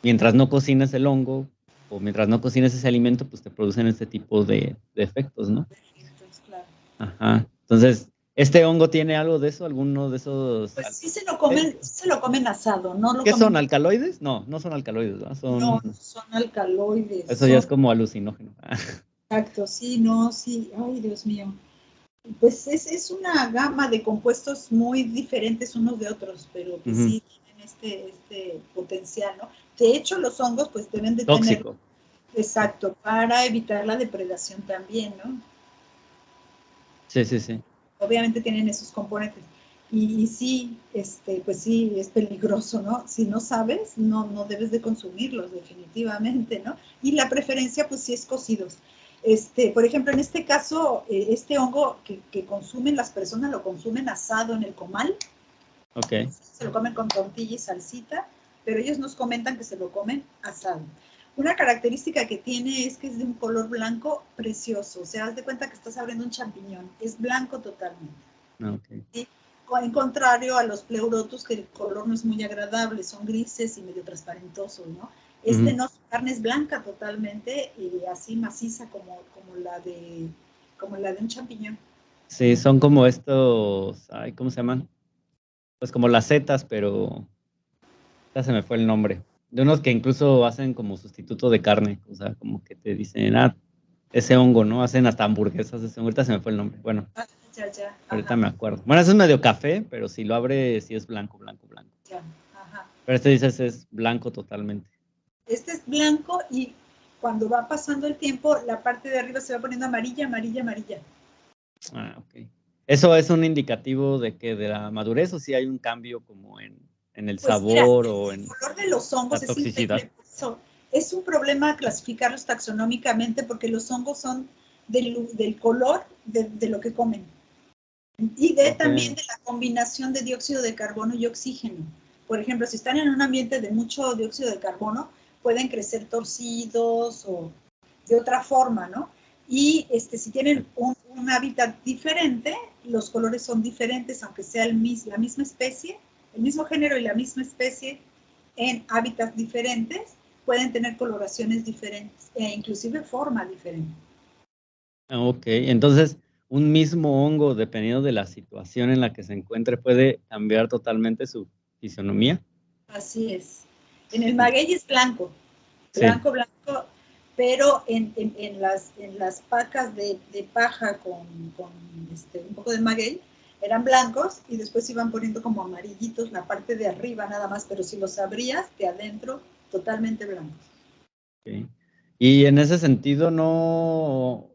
mientras no cocines el hongo o mientras no cocines ese alimento, pues te producen este tipo de efectos, ¿no? Entonces, claro. Ajá. Entonces, ¿este hongo tiene algo de eso? ¿Alguno de esos? Pues sí se lo comen asado, no lo ¿Qué comen. son? ¿Alcaloides? No, no son alcaloides, ¿no? No, son alcaloides. Eso ya es como alucinógeno. Exacto, sí, no, sí. Ay, Dios mío. Pues es una gama de compuestos muy diferentes unos de otros, pero que sí tienen este potencial, ¿no? De hecho, los hongos pues deben de Tóxico. tener, exacto, para evitar la depredación también, ¿no? Sí, sí, sí. Obviamente tienen esos componentes. Y sí, pues sí, es peligroso, ¿no? Si no sabes, no debes de consumirlos, definitivamente, ¿no? Y la preferencia, pues sí, es cocidos. Por ejemplo, en este caso, este hongo que consumen las personas, lo consumen asado en el comal. Ok. Se lo comen con tortilla y salsita, pero ellos nos comentan que se lo comen asado. Una característica que tiene es que es de un color blanco precioso. O sea, haz de cuenta que estás abriendo un champiñón. Es blanco totalmente. Okay. ¿Sí? En contrario a los pleurotus, que el color no es muy agradable, son grises y medio transparentosos, ¿no? No, su carne es blanca totalmente y así maciza como la de un champiñón. Sí, son como estos, ay, ¿cómo se llaman? Pues como las setas, pero ya se me fue el nombre. De unos que incluso hacen como sustituto de carne, o sea, como que te dicen, ese hongo, ¿no? Hacen hasta hamburguesas de ese hongo. Ahorita se me fue el nombre. Bueno, Ya. ahorita me acuerdo. Bueno, eso es medio café, pero si lo abre, sí es blanco, blanco, blanco. Ya, ajá. Pero este dices es blanco totalmente. Este es blanco y cuando va pasando el tiempo, la parte de arriba se va poniendo amarilla, amarilla, amarilla. Ah, ok. ¿Eso es un indicativo de que de la madurez o si hay un cambio como en el Pues mira, sabor o en el color de los hongos la es toxicidad? increíble. Es un problema clasificarlos taxonómicamente porque los hongos son del color de lo que comen y también de la combinación de dióxido de carbono y oxígeno. Por ejemplo, si están en un ambiente de mucho dióxido de carbono, pueden crecer torcidos o de otra forma, ¿no? Y si tienen un hábitat diferente, los colores son diferentes, aunque sea la misma especie, el mismo género y la misma especie en hábitats diferentes, pueden tener coloraciones diferentes e inclusive forma diferente. Ok, entonces un mismo hongo, dependiendo de la situación en la que se encuentre, puede cambiar totalmente su fisonomía. Así es. En el maguey es blanco, blanco, Sí. blanco, pero en las pacas de paja con un poco de maguey eran blancos y después se iban poniendo como amarillitos la parte de arriba nada más, pero si los abrías de adentro, totalmente blancos. Okay. Y en ese sentido no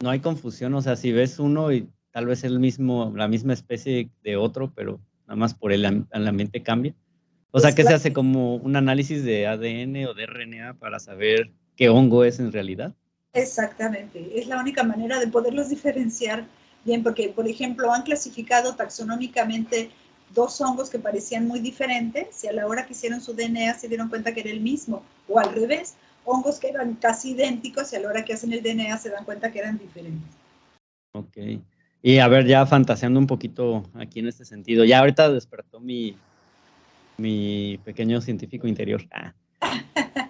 hay confusión, o sea, si ves uno y tal vez la misma especie de otro, pero nada más por el ambiente cambia. O sea, Pues que se claro, hace como un análisis de ADN o de RNA para saber qué hongo es en realidad. exactamente, es la única manera de poderlos diferenciar bien, porque por ejemplo han clasificado taxonómicamente dos hongos que parecían muy diferentes y a la hora que hicieron su DNA se dieron cuenta que era el mismo, o al revés, hongos que eran casi idénticos y a la hora que hacen el DNA se dan cuenta que eran diferentes. Ok. Y a ver, ya fantaseando un poquito aquí en este sentido, ya ahorita despertó mi pequeño científico interior.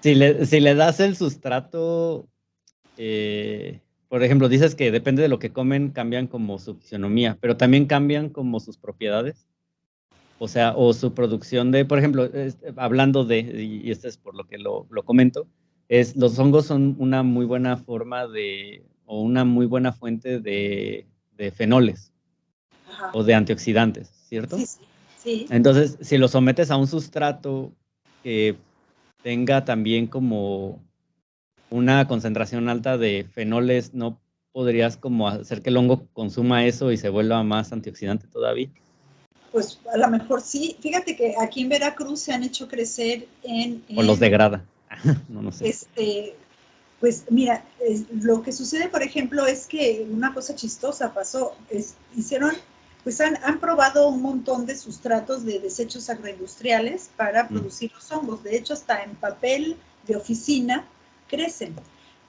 Si le das el sustrato, por ejemplo, dices que depende de lo que comen, cambian como su fisionomía, pero también cambian como sus propiedades. O sea, o su producción de, por ejemplo, hablando de, y esto es por lo que lo comento, los hongos son una muy buena forma o una muy buena fuente de fenoles. Ajá. O de antioxidantes, ¿cierto? Sí, sí, sí. Entonces, si lo sometes a un sustrato que tenga también como una concentración alta de fenoles, ¿no podrías como hacer que el hongo consuma eso y se vuelva más antioxidante todavía? Pues a lo mejor sí. Fíjate que aquí en Veracruz se han hecho crecer ¿O los degrada? No sé. Pues mira, lo que sucede, por ejemplo, es que una cosa chistosa pasó. Pues han probado un montón de sustratos de desechos agroindustriales para producir los hongos. De hecho, hasta en papel de oficina crecen.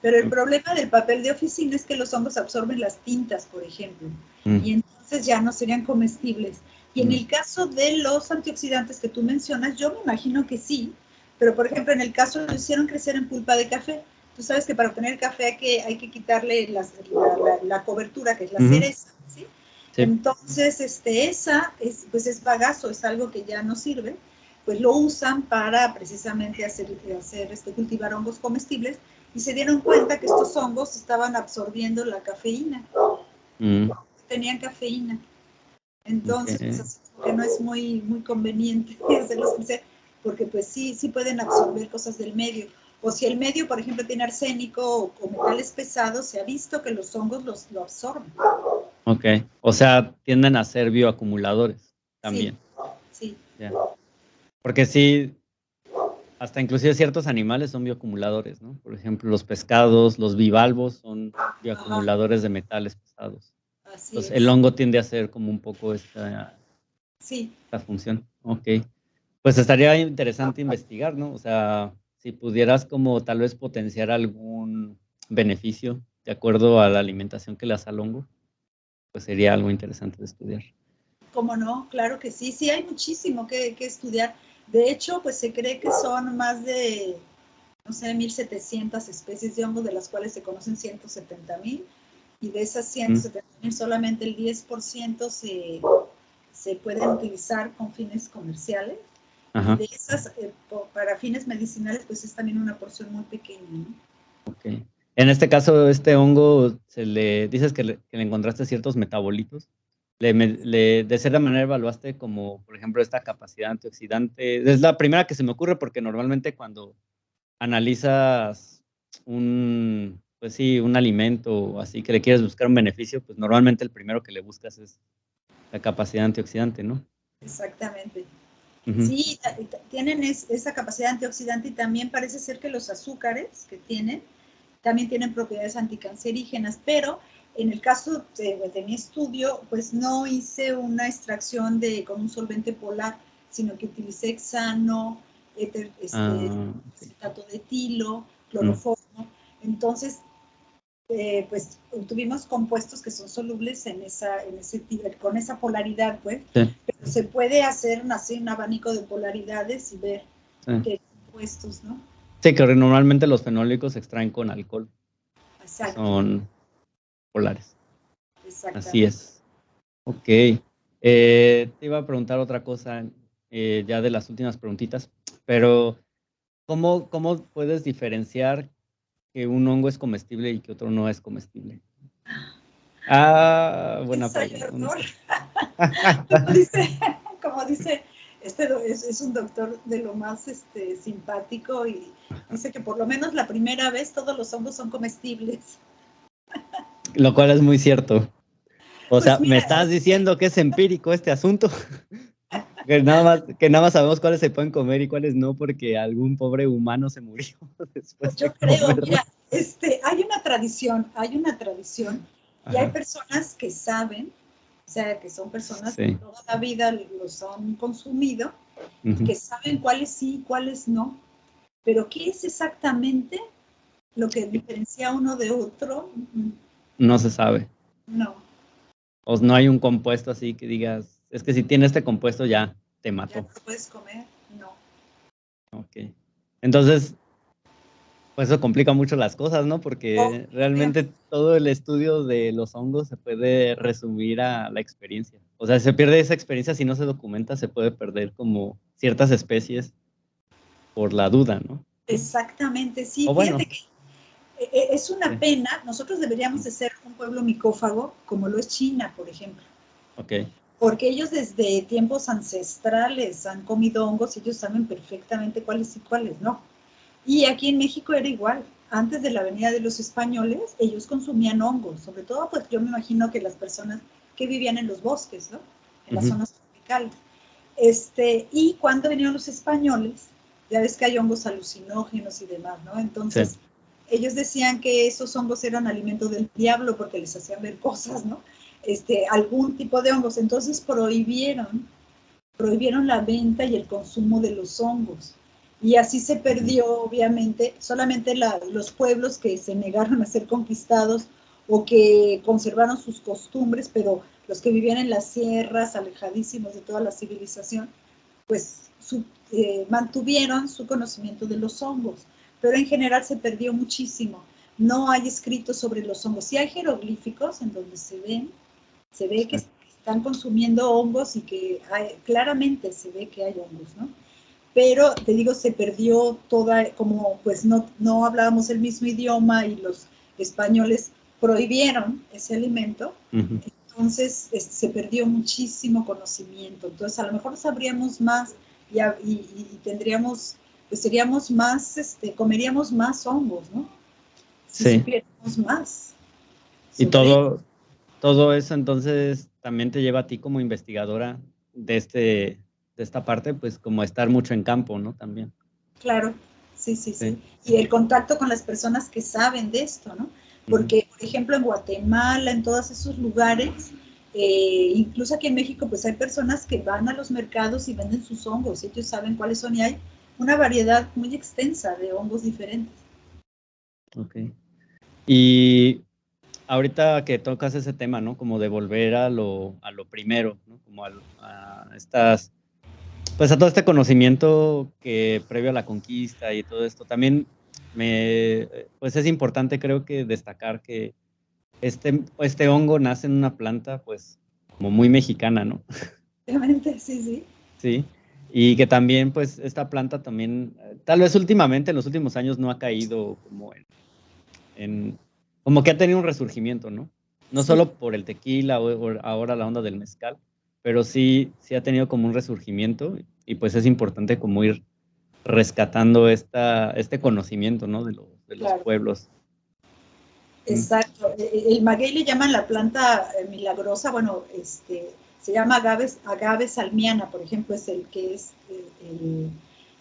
Pero el problema del papel de oficina es que los hongos absorben las tintas, por ejemplo, y entonces ya no serían comestibles. Y en el caso de los antioxidantes que tú mencionas, yo me imagino que sí, pero por ejemplo, en el caso lo hicieron crecer en pulpa de café. Tú sabes que para obtener café hay que quitarle la cobertura, que es la cereza, ¿sí? Sí. Entonces, esa es bagazo, es algo que ya no sirve, pues lo usan para precisamente cultivar hongos comestibles, y se dieron cuenta que estos hongos estaban absorbiendo la cafeína, tenían cafeína. Entonces, pues, así que no es muy, muy conveniente hacerlos crecer, porque pues sí pueden absorber cosas del medio. O si el medio, por ejemplo, tiene arsénico o metales pesados, se ha visto que los hongos lo absorben. Ok, o sea, tienden a ser bioacumuladores también. Sí. Yeah. Porque sí, hasta inclusive ciertos animales son bioacumuladores, ¿no? Por ejemplo, los pescados, los bivalvos son bioacumuladores de metales pesados. Entonces, el hongo tiende a hacer como un poco esta función. Ok. Pues estaría interesante investigar, ¿no? O sea, si pudieras como tal vez potenciar algún beneficio de acuerdo a la alimentación que le das al hongo, pues sería algo interesante de estudiar. ¿Cómo no? Claro que sí. Sí, hay muchísimo que estudiar. De hecho, pues se cree que son más de, no sé, 1,700 especies de hongos, de las cuales se conocen 170,000. Y de esas 170,000, solamente el 10% se pueden utilizar con fines comerciales. Ajá. Y de esas, para fines medicinales, pues es también una porción muy pequeña, ¿no? Ok. En este caso, este hongo, dices que le encontraste ciertos metabolitos. De cierta manera evaluaste como, por ejemplo, esta capacidad antioxidante. Es la primera que se me ocurre porque normalmente cuando analizas un alimento o así que le quieres buscar un beneficio, pues normalmente el primero que le buscas es la capacidad antioxidante, ¿no? Exactamente. Sí, tienen esa capacidad antioxidante, y también parece ser que los azúcares que también tienen propiedades anticancerígenas, pero en el caso de mi estudio, pues no hice una extracción con un solvente polar, sino que utilicé hexano, acetato de etilo, cloroformo. Entonces, pues obtuvimos compuestos que son solubles con esa polaridad, pues, pero se puede hacer un abanico de polaridades y ver qué compuestos, ¿no? Sí, que normalmente los fenólicos se extraen con alcohol. Exacto. Son polares. Exactamente. Así es. Ok. Te iba a preguntar otra cosa, ya de las últimas preguntitas, pero ¿cómo puedes diferenciar que un hongo es comestible y que otro no es comestible? Buena pregunta. Como dice, es un doctor de lo más simpático, y dice que por lo menos la primera vez todos los hongos son comestibles. Lo cual es muy cierto. O sea, mira, ¿me estás diciendo que es empírico este asunto? que nada más sabemos cuáles se pueden comer y cuáles no, porque algún pobre humano se murió después. Yo creo, mira, hay una tradición, y hay personas que saben, o sea, que son personas que toda la vida los han consumido, y que saben cuáles sí y cuáles no. Pero ¿qué es exactamente lo que diferencia uno de otro? No se sabe. No. O no hay un compuesto así que digas, es que si tiene este compuesto ya te mató. ¿Ya no lo puedes comer? No. Ok. Entonces, pues eso complica mucho las cosas, ¿no? Porque realmente todo el estudio de los hongos se puede resumir a la experiencia. O sea, se pierde esa experiencia si no se documenta, se puede perder como ciertas especies por la duda, ¿no? Exactamente, sí. Fíjate que es una pena. Nosotros deberíamos de ser un pueblo micófago, como lo es China, por ejemplo. Ok. Porque ellos desde tiempos ancestrales han comido hongos y ellos saben perfectamente cuáles y cuáles no. Y aquí en México era igual. antes de la venida de los españoles, ellos consumían hongos, sobre todo, pues yo me imagino que las personas que vivían en los bosques, ¿no? En las zonas tropicales. Y cuando vinieron los españoles, ya ves que hay hongos alucinógenos y demás, ¿no? Entonces, ellos decían que esos hongos eran alimento del diablo porque les hacían ver cosas, ¿no? Algún tipo de hongos. Entonces prohibieron la venta y el consumo de los hongos. Y así se perdió, obviamente, solamente los pueblos que se negaron a ser conquistados o que conservaron sus costumbres, pero los que vivían en las sierras, alejadísimos de toda la civilización, pues mantuvieron su conocimiento de los hongos. Pero en general se perdió muchísimo. No hay escritos sobre los hongos. Sí hay jeroglíficos en donde se ve que están consumiendo hongos y que claramente se ve que hay hongos, ¿no? Pero, te digo, se perdió toda, como pues no hablábamos el mismo idioma y los españoles prohibieron ese alimento, entonces se perdió muchísimo conocimiento. Entonces, a lo mejor sabríamos más y tendríamos, pues seríamos más, comeríamos más hongos, ¿no? Si supiéramos más. Y todo eso entonces también te lleva a ti como investigadora de esta parte, pues como estar mucho en campo, ¿no? También. Claro, sí. Y el contacto con las personas que saben de esto, ¿no? Porque, por ejemplo, en Guatemala, en todos esos lugares, incluso aquí en México, pues hay personas que van a los mercados y venden sus hongos, y ellos saben cuáles son, y hay una variedad muy extensa de hongos diferentes. Ok. Y ahorita que tocas ese tema, ¿no? Como de volver a lo primero, ¿no? Como a estas, pues a todo este conocimiento que previo a la conquista y todo esto. También pues es importante, creo que destacar que este hongo nace en una planta, pues, como muy mexicana, ¿no? Obviamente, sí. Sí. Y que también, pues, esta planta también, tal vez últimamente, en los últimos años, no ha caído como como que ha tenido un resurgimiento, ¿no? No solo por el tequila o ahora la onda del mezcal, pero sí ha tenido como un resurgimiento y pues es importante como ir rescatando este conocimiento, ¿no? De los pueblos. Exacto. El maguey le llaman la planta milagrosa, bueno, se llama agave salmiana, por ejemplo, es el que es,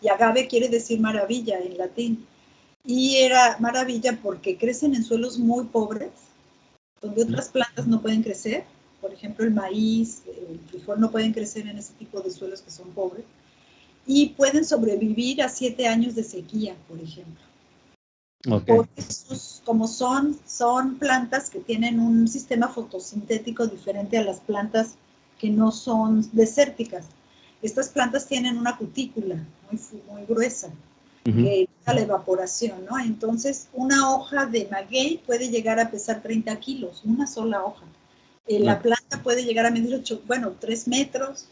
y agave quiere decir maravilla en latín. Y era maravilla porque crecen en suelos muy pobres, donde otras plantas no pueden crecer. Por ejemplo, el maíz, el frijol no pueden crecer en ese tipo de suelos que son pobres. Y pueden sobrevivir a 7 años de sequía, por ejemplo. Okay. Porque como son plantas que tienen un sistema fotosintético diferente a las plantas que no son desérticas. Estas plantas tienen una cutícula muy gruesa, que evita la evaporación, ¿no? Entonces, una hoja de maguey puede llegar a pesar 30 kilos, una sola hoja. La planta puede llegar a medir 3 metros,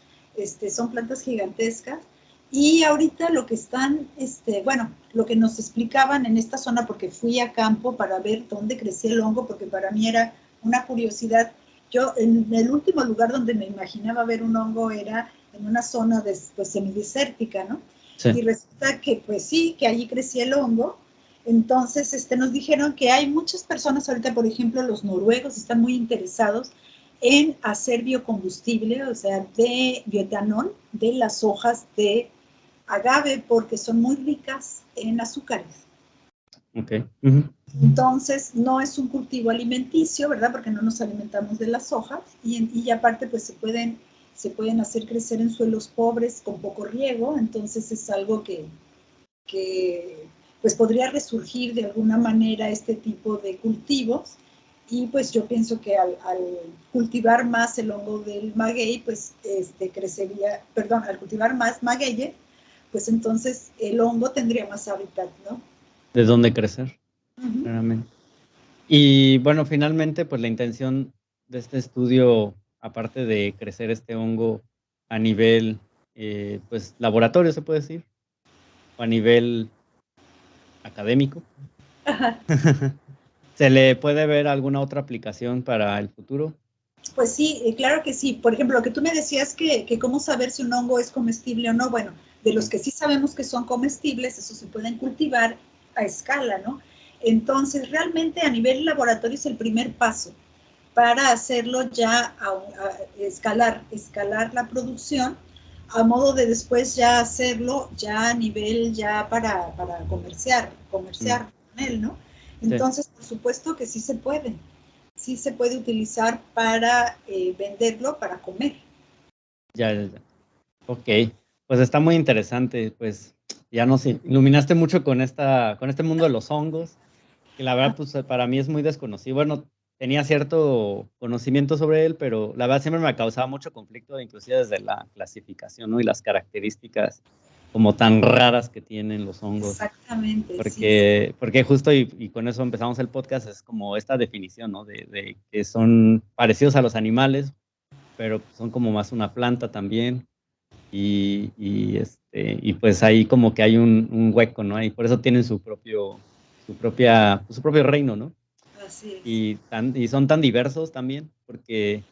son plantas gigantescas. Y ahorita lo que están, lo que nos explicaban en esta zona, porque fui a campo para ver dónde crecía el hongo, porque para mí era una curiosidad. Yo, en el último lugar donde me imaginaba ver un hongo era en una zona semidesértica, ¿no? Sí. Y resulta que, pues sí, que allí crecía el hongo. Entonces, nos dijeron que hay muchas personas ahorita, por ejemplo, los noruegos están muy interesados en hacer biocombustible, o sea, de bioetanol, de las hojas de agave, porque son muy ricas en azúcares. Okay. Entonces, no es un cultivo alimenticio, ¿verdad? Porque no nos alimentamos de las hojas, y aparte, pues se pueden hacer crecer en suelos pobres con poco riego, entonces es algo que pues podría resurgir de alguna manera este tipo de cultivos. Y pues yo pienso que al cultivar más el hongo del maguey, pues al cultivar más maguey, pues entonces el hongo tendría más hábitat, ¿no? De dónde crecer, claramente. Y bueno, finalmente, pues la intención de este estudio, aparte de crecer este hongo a nivel, pues laboratorio, se puede decir, o a nivel académico, ¿se le puede ver alguna otra aplicación para el futuro? Pues sí, claro que sí. Por ejemplo, lo que tú me decías que cómo saber si un hongo es comestible o no. Bueno, de los que sí sabemos que son comestibles, esos se pueden cultivar a escala, ¿no? Entonces, realmente a nivel laboratorio es el primer paso para hacerlo ya escalar la producción a modo de después ya hacerlo ya a nivel ya para comerciar con él, ¿no? Entonces, por supuesto que sí se puede utilizar para venderlo, para comer. Ya. Ok, pues está muy interesante, pues ya nos iluminaste mucho con este mundo de los hongos, que la verdad pues para mí es muy desconocido. Bueno, tenía cierto conocimiento sobre él, pero la verdad siempre me causaba mucho conflicto, inclusive desde la clasificación, ¿no? Y las características como tan raras que tienen los hongos. Exactamente, porque justo, y con eso empezamos el podcast, es como esta definición, ¿no? De que son parecidos a los animales, pero son como más una planta también. Y pues ahí como que hay un hueco, ¿no? Y por eso tienen su propio reino, ¿no? Así es. Y son tan diversos también, porque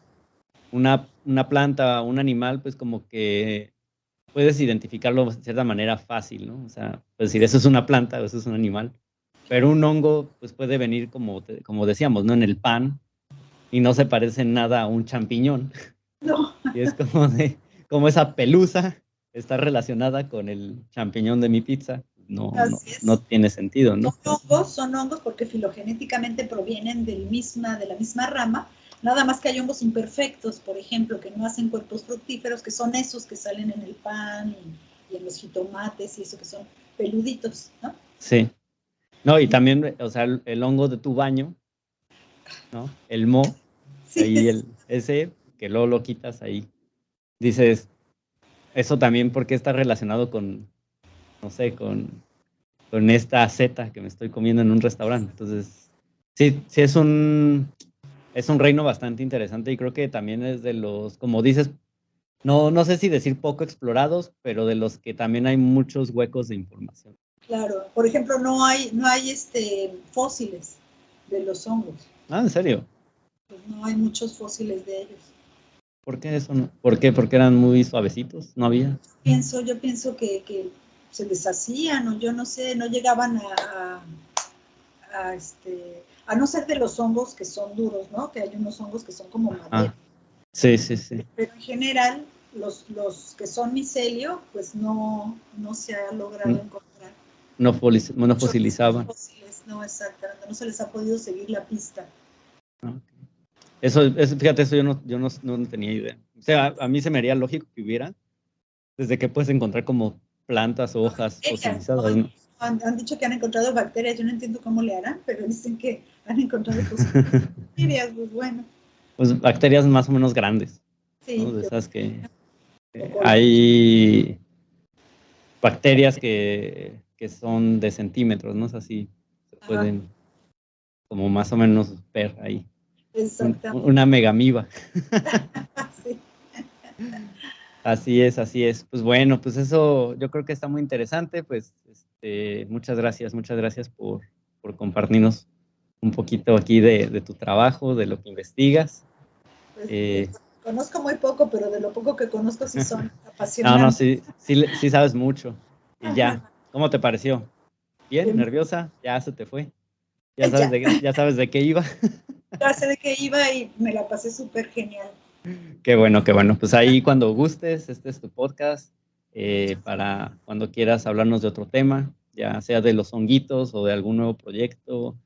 una planta, un animal, pues como que puedes identificarlo de cierta manera fácil, ¿no? O sea, pues decir, eso es una planta o eso es un animal. Pero un hongo, pues puede venir como decíamos, ¿no? En el pan, y no se parece en nada a un champiñón. No. Y es como esa pelusa está relacionada con el champiñón de mi pizza. No tiene sentido, ¿no? Son hongos porque filogenéticamente provienen de la misma rama, nada más que hay hongos imperfectos, por ejemplo, que no hacen cuerpos fructíferos, que son esos que salen en el pan y en los jitomates y eso que son peluditos, ¿no? Sí. No, y también, o sea, el hongo de tu baño, ¿no? El moho, sí, ahí ese, que luego lo quitas ahí. Dices, eso también porque está relacionado con, no sé, con esta seta que me estoy comiendo en un restaurante. Entonces, sí es un reino bastante interesante y creo que también es de los, como dices, no sé si decir poco explorados, pero de los que también hay muchos huecos de información. Claro, por ejemplo, no hay fósiles de los hongos. Ah, ¿en serio? Pues no hay muchos fósiles de ellos. ¿Por qué eso no? ¿Por qué? ¿Porque eran muy suavecitos? ¿No había? Yo pienso que se deshacían, o yo no sé, no llegaban a no ser de los hongos que son duros, ¿no? Que hay unos hongos que son como madera. Sí. Pero en general, los que son micelio, pues no se ha logrado encontrar. No fosilizaban. No, exactamente, no se les ha podido seguir la pista. Eso, fíjate, eso yo no tenía idea. O sea, a mí se me haría lógico que hubiera, desde que puedes encontrar como plantas o hojas fosilizadas, ¿no? Han dicho que han encontrado bacterias, yo no entiendo cómo le harán, pero dicen que han encontrado bacterias, pues bueno. Pues bacterias más o menos grandes, sí, ¿no? De esas que hay bacterias que son de centímetros, ¿no? Es así, se pueden como más o menos ver ahí. Exactamente. Una megamiba. Sí. Así es. Pues bueno, pues eso yo creo que está muy interesante. Pues muchas gracias por compartirnos un poquito aquí de tu trabajo, de lo que investigas. Pues, conozco muy poco, pero de lo poco que conozco sí son apasionantes. Sí sabes mucho. Y ya, ¿cómo te pareció? ¿Bien? ¿Nerviosa? Ya se te fue. Ya sabes de qué iba. Ya sé de qué iba y me la pasé súper genial. Qué bueno. Pues ahí cuando gustes, este es tu podcast, para cuando quieras hablarnos de otro tema, ya sea de los honguitos o de algún nuevo proyecto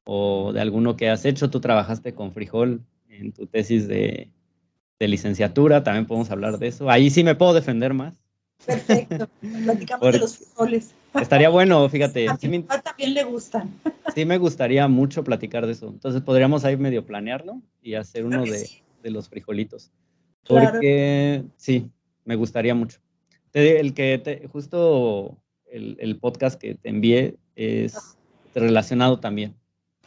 o de alguno que has hecho. Tú trabajaste con frijol en tu tesis de licenciatura, también podemos hablar de eso. Ahí sí me puedo defender más. Perfecto, platicamos de los frijoles. Estaría bueno, fíjate. A mi papá también le gustan. Sí me gustaría mucho platicar de eso. Entonces podríamos ahí medio planearlo y hacer uno de los frijolitos. Porque sí, me gustaría mucho. Justo el podcast que te envié es relacionado también.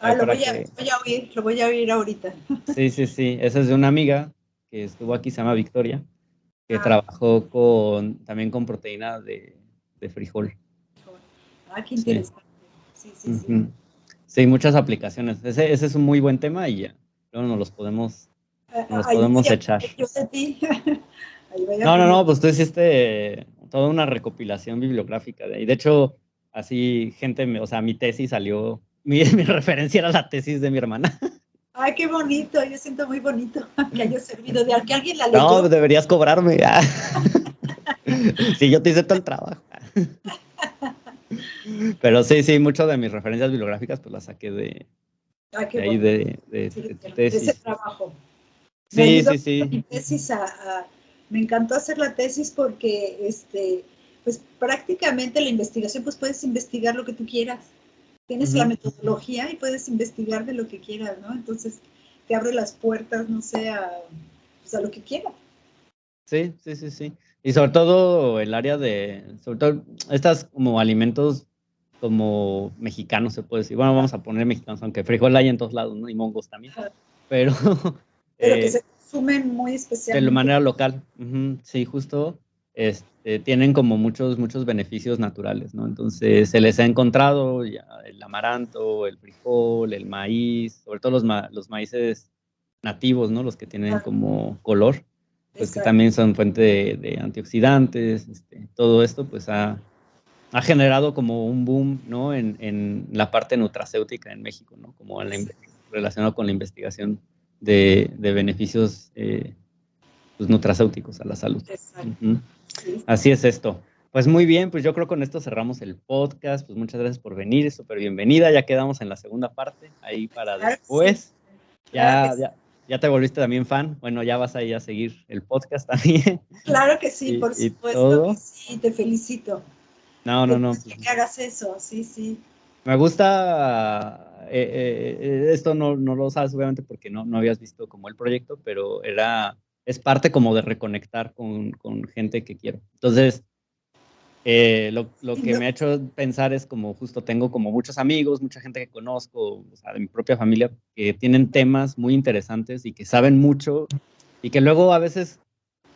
Lo voy a oír ahorita. Sí. Esa es de una amiga que estuvo aquí, se llama Victoria, que trabajó también con proteína de frijol. Qué interesante. Sí. Sí, muchas aplicaciones. Ese es un muy buen tema y ya, luego nos los podemos echar. No, pues tú hiciste toda una recopilación bibliográfica de ahí. De hecho, así mi tesis salió mi referencia era la tesis de mi hermana. Ay, qué bonito, yo siento muy bonito que haya servido de que alguien la leyó. No, deberías cobrarme. Sí, yo te hice todo el trabajo. Pero sí, muchas de mis referencias bibliográficas pues las saqué de ahí de tesis. Ese trabajo. Sí. Mi tesis me encantó hacer la tesis porque pues prácticamente la investigación, pues puedes investigar lo que tú quieras. Tienes la metodología y puedes investigar de lo que quieras, ¿no? Entonces te abre las puertas, no sé, pues a lo que quieras. Sí. Y sobre todo el área sobre todo estas como alimentos como mexicanos, se puede decir. Bueno, vamos a poner mexicanos, aunque frijol hay en todos lados, ¿no? Y mongos también. Pero que se consumen muy especialmente. De manera local. Sí, justo tienen como muchos beneficios naturales, ¿no? Entonces se les ha encontrado ya el amaranto, el frijol, el maíz, sobre todo los maíces nativos, ¿no? Los que tienen como color, pues que también son fuente de antioxidantes. Todo esto pues ha generado como un boom, ¿no? En la parte nutracéutica en México, ¿no? Como relacionado con la investigación de beneficios pues, nutracéuticos a la salud. Sí. Así es esto. Pues muy bien, pues yo creo que con esto cerramos el podcast. Pues muchas gracias por venir, súper bienvenida. Ya quedamos en la segunda parte, ahí para después. Sí. Ya te volviste también fan. Bueno, ya vas ahí a seguir el podcast también. Claro que sí, por supuesto que sí, te felicito. No. Que hagas eso, sí. Me gusta, esto no lo sabes obviamente porque no habías visto como el proyecto, pero es parte como de reconectar con gente que quiero. Entonces, lo que me ha hecho pensar es como justo tengo como muchos amigos, mucha gente que conozco, o sea, de mi propia familia, que tienen temas muy interesantes y que saben mucho y que luego a veces,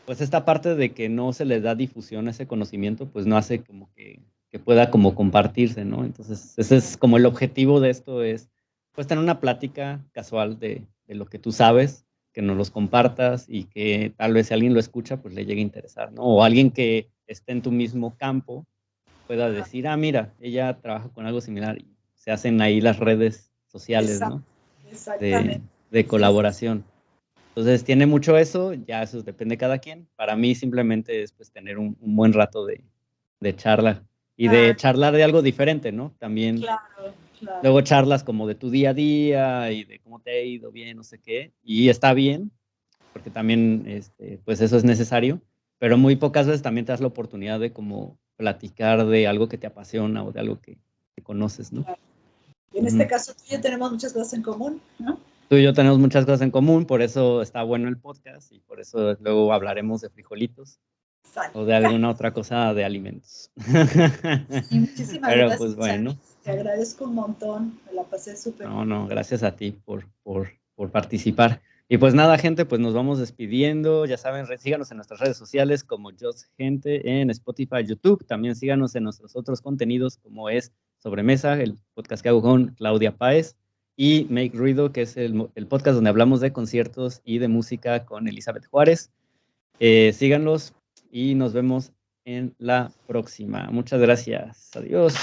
pues esta parte de que no se les da difusión a ese conocimiento, pues no hace como que pueda como compartirse, ¿no? Entonces, ese es como el objetivo de esto es, pues tener una plática casual de lo que tú sabes, que nos los compartas y que tal vez si alguien lo escucha, pues le llegue a interesar, ¿no? O alguien que esté en tu mismo campo pueda decir, mira, ella trabaja con algo similar y se hacen ahí las redes sociales, ¿no? Exactamente. De colaboración. Entonces tiene mucho eso, ya eso depende de cada quien. Para mí simplemente es pues tener un buen rato de charla y de charlar de algo diferente, ¿no? También claro. Luego charlas como de tu día a día y de cómo te ha ido bien, no sé qué, y está bien, porque también pues eso es necesario, pero muy pocas veces también te das la oportunidad de como platicar de algo que te apasiona o de algo que conoces, ¿no? Claro. En este caso tú y yo tenemos muchas cosas en común, ¿no? Tú y yo tenemos muchas cosas en común, por eso está bueno el podcast y por eso luego hablaremos de frijolitos o de alguna otra cosa de alimentos. Sí, muchísimas gracias. Pues bueno. Te agradezco un montón, me la pasé súper. No, gracias a ti por participar. Y pues nada, gente, pues nos vamos despidiendo. Ya saben, síganos en nuestras redes sociales como Just Gente en Spotify, YouTube. También síganos en nuestros otros contenidos como es Sobremesa, el podcast que hago con Claudia Páez, y Make Ruido, que es el podcast donde hablamos de conciertos y de música con Elizabeth Juárez. Síganlos y nos vemos en la próxima. Muchas gracias. Adiós.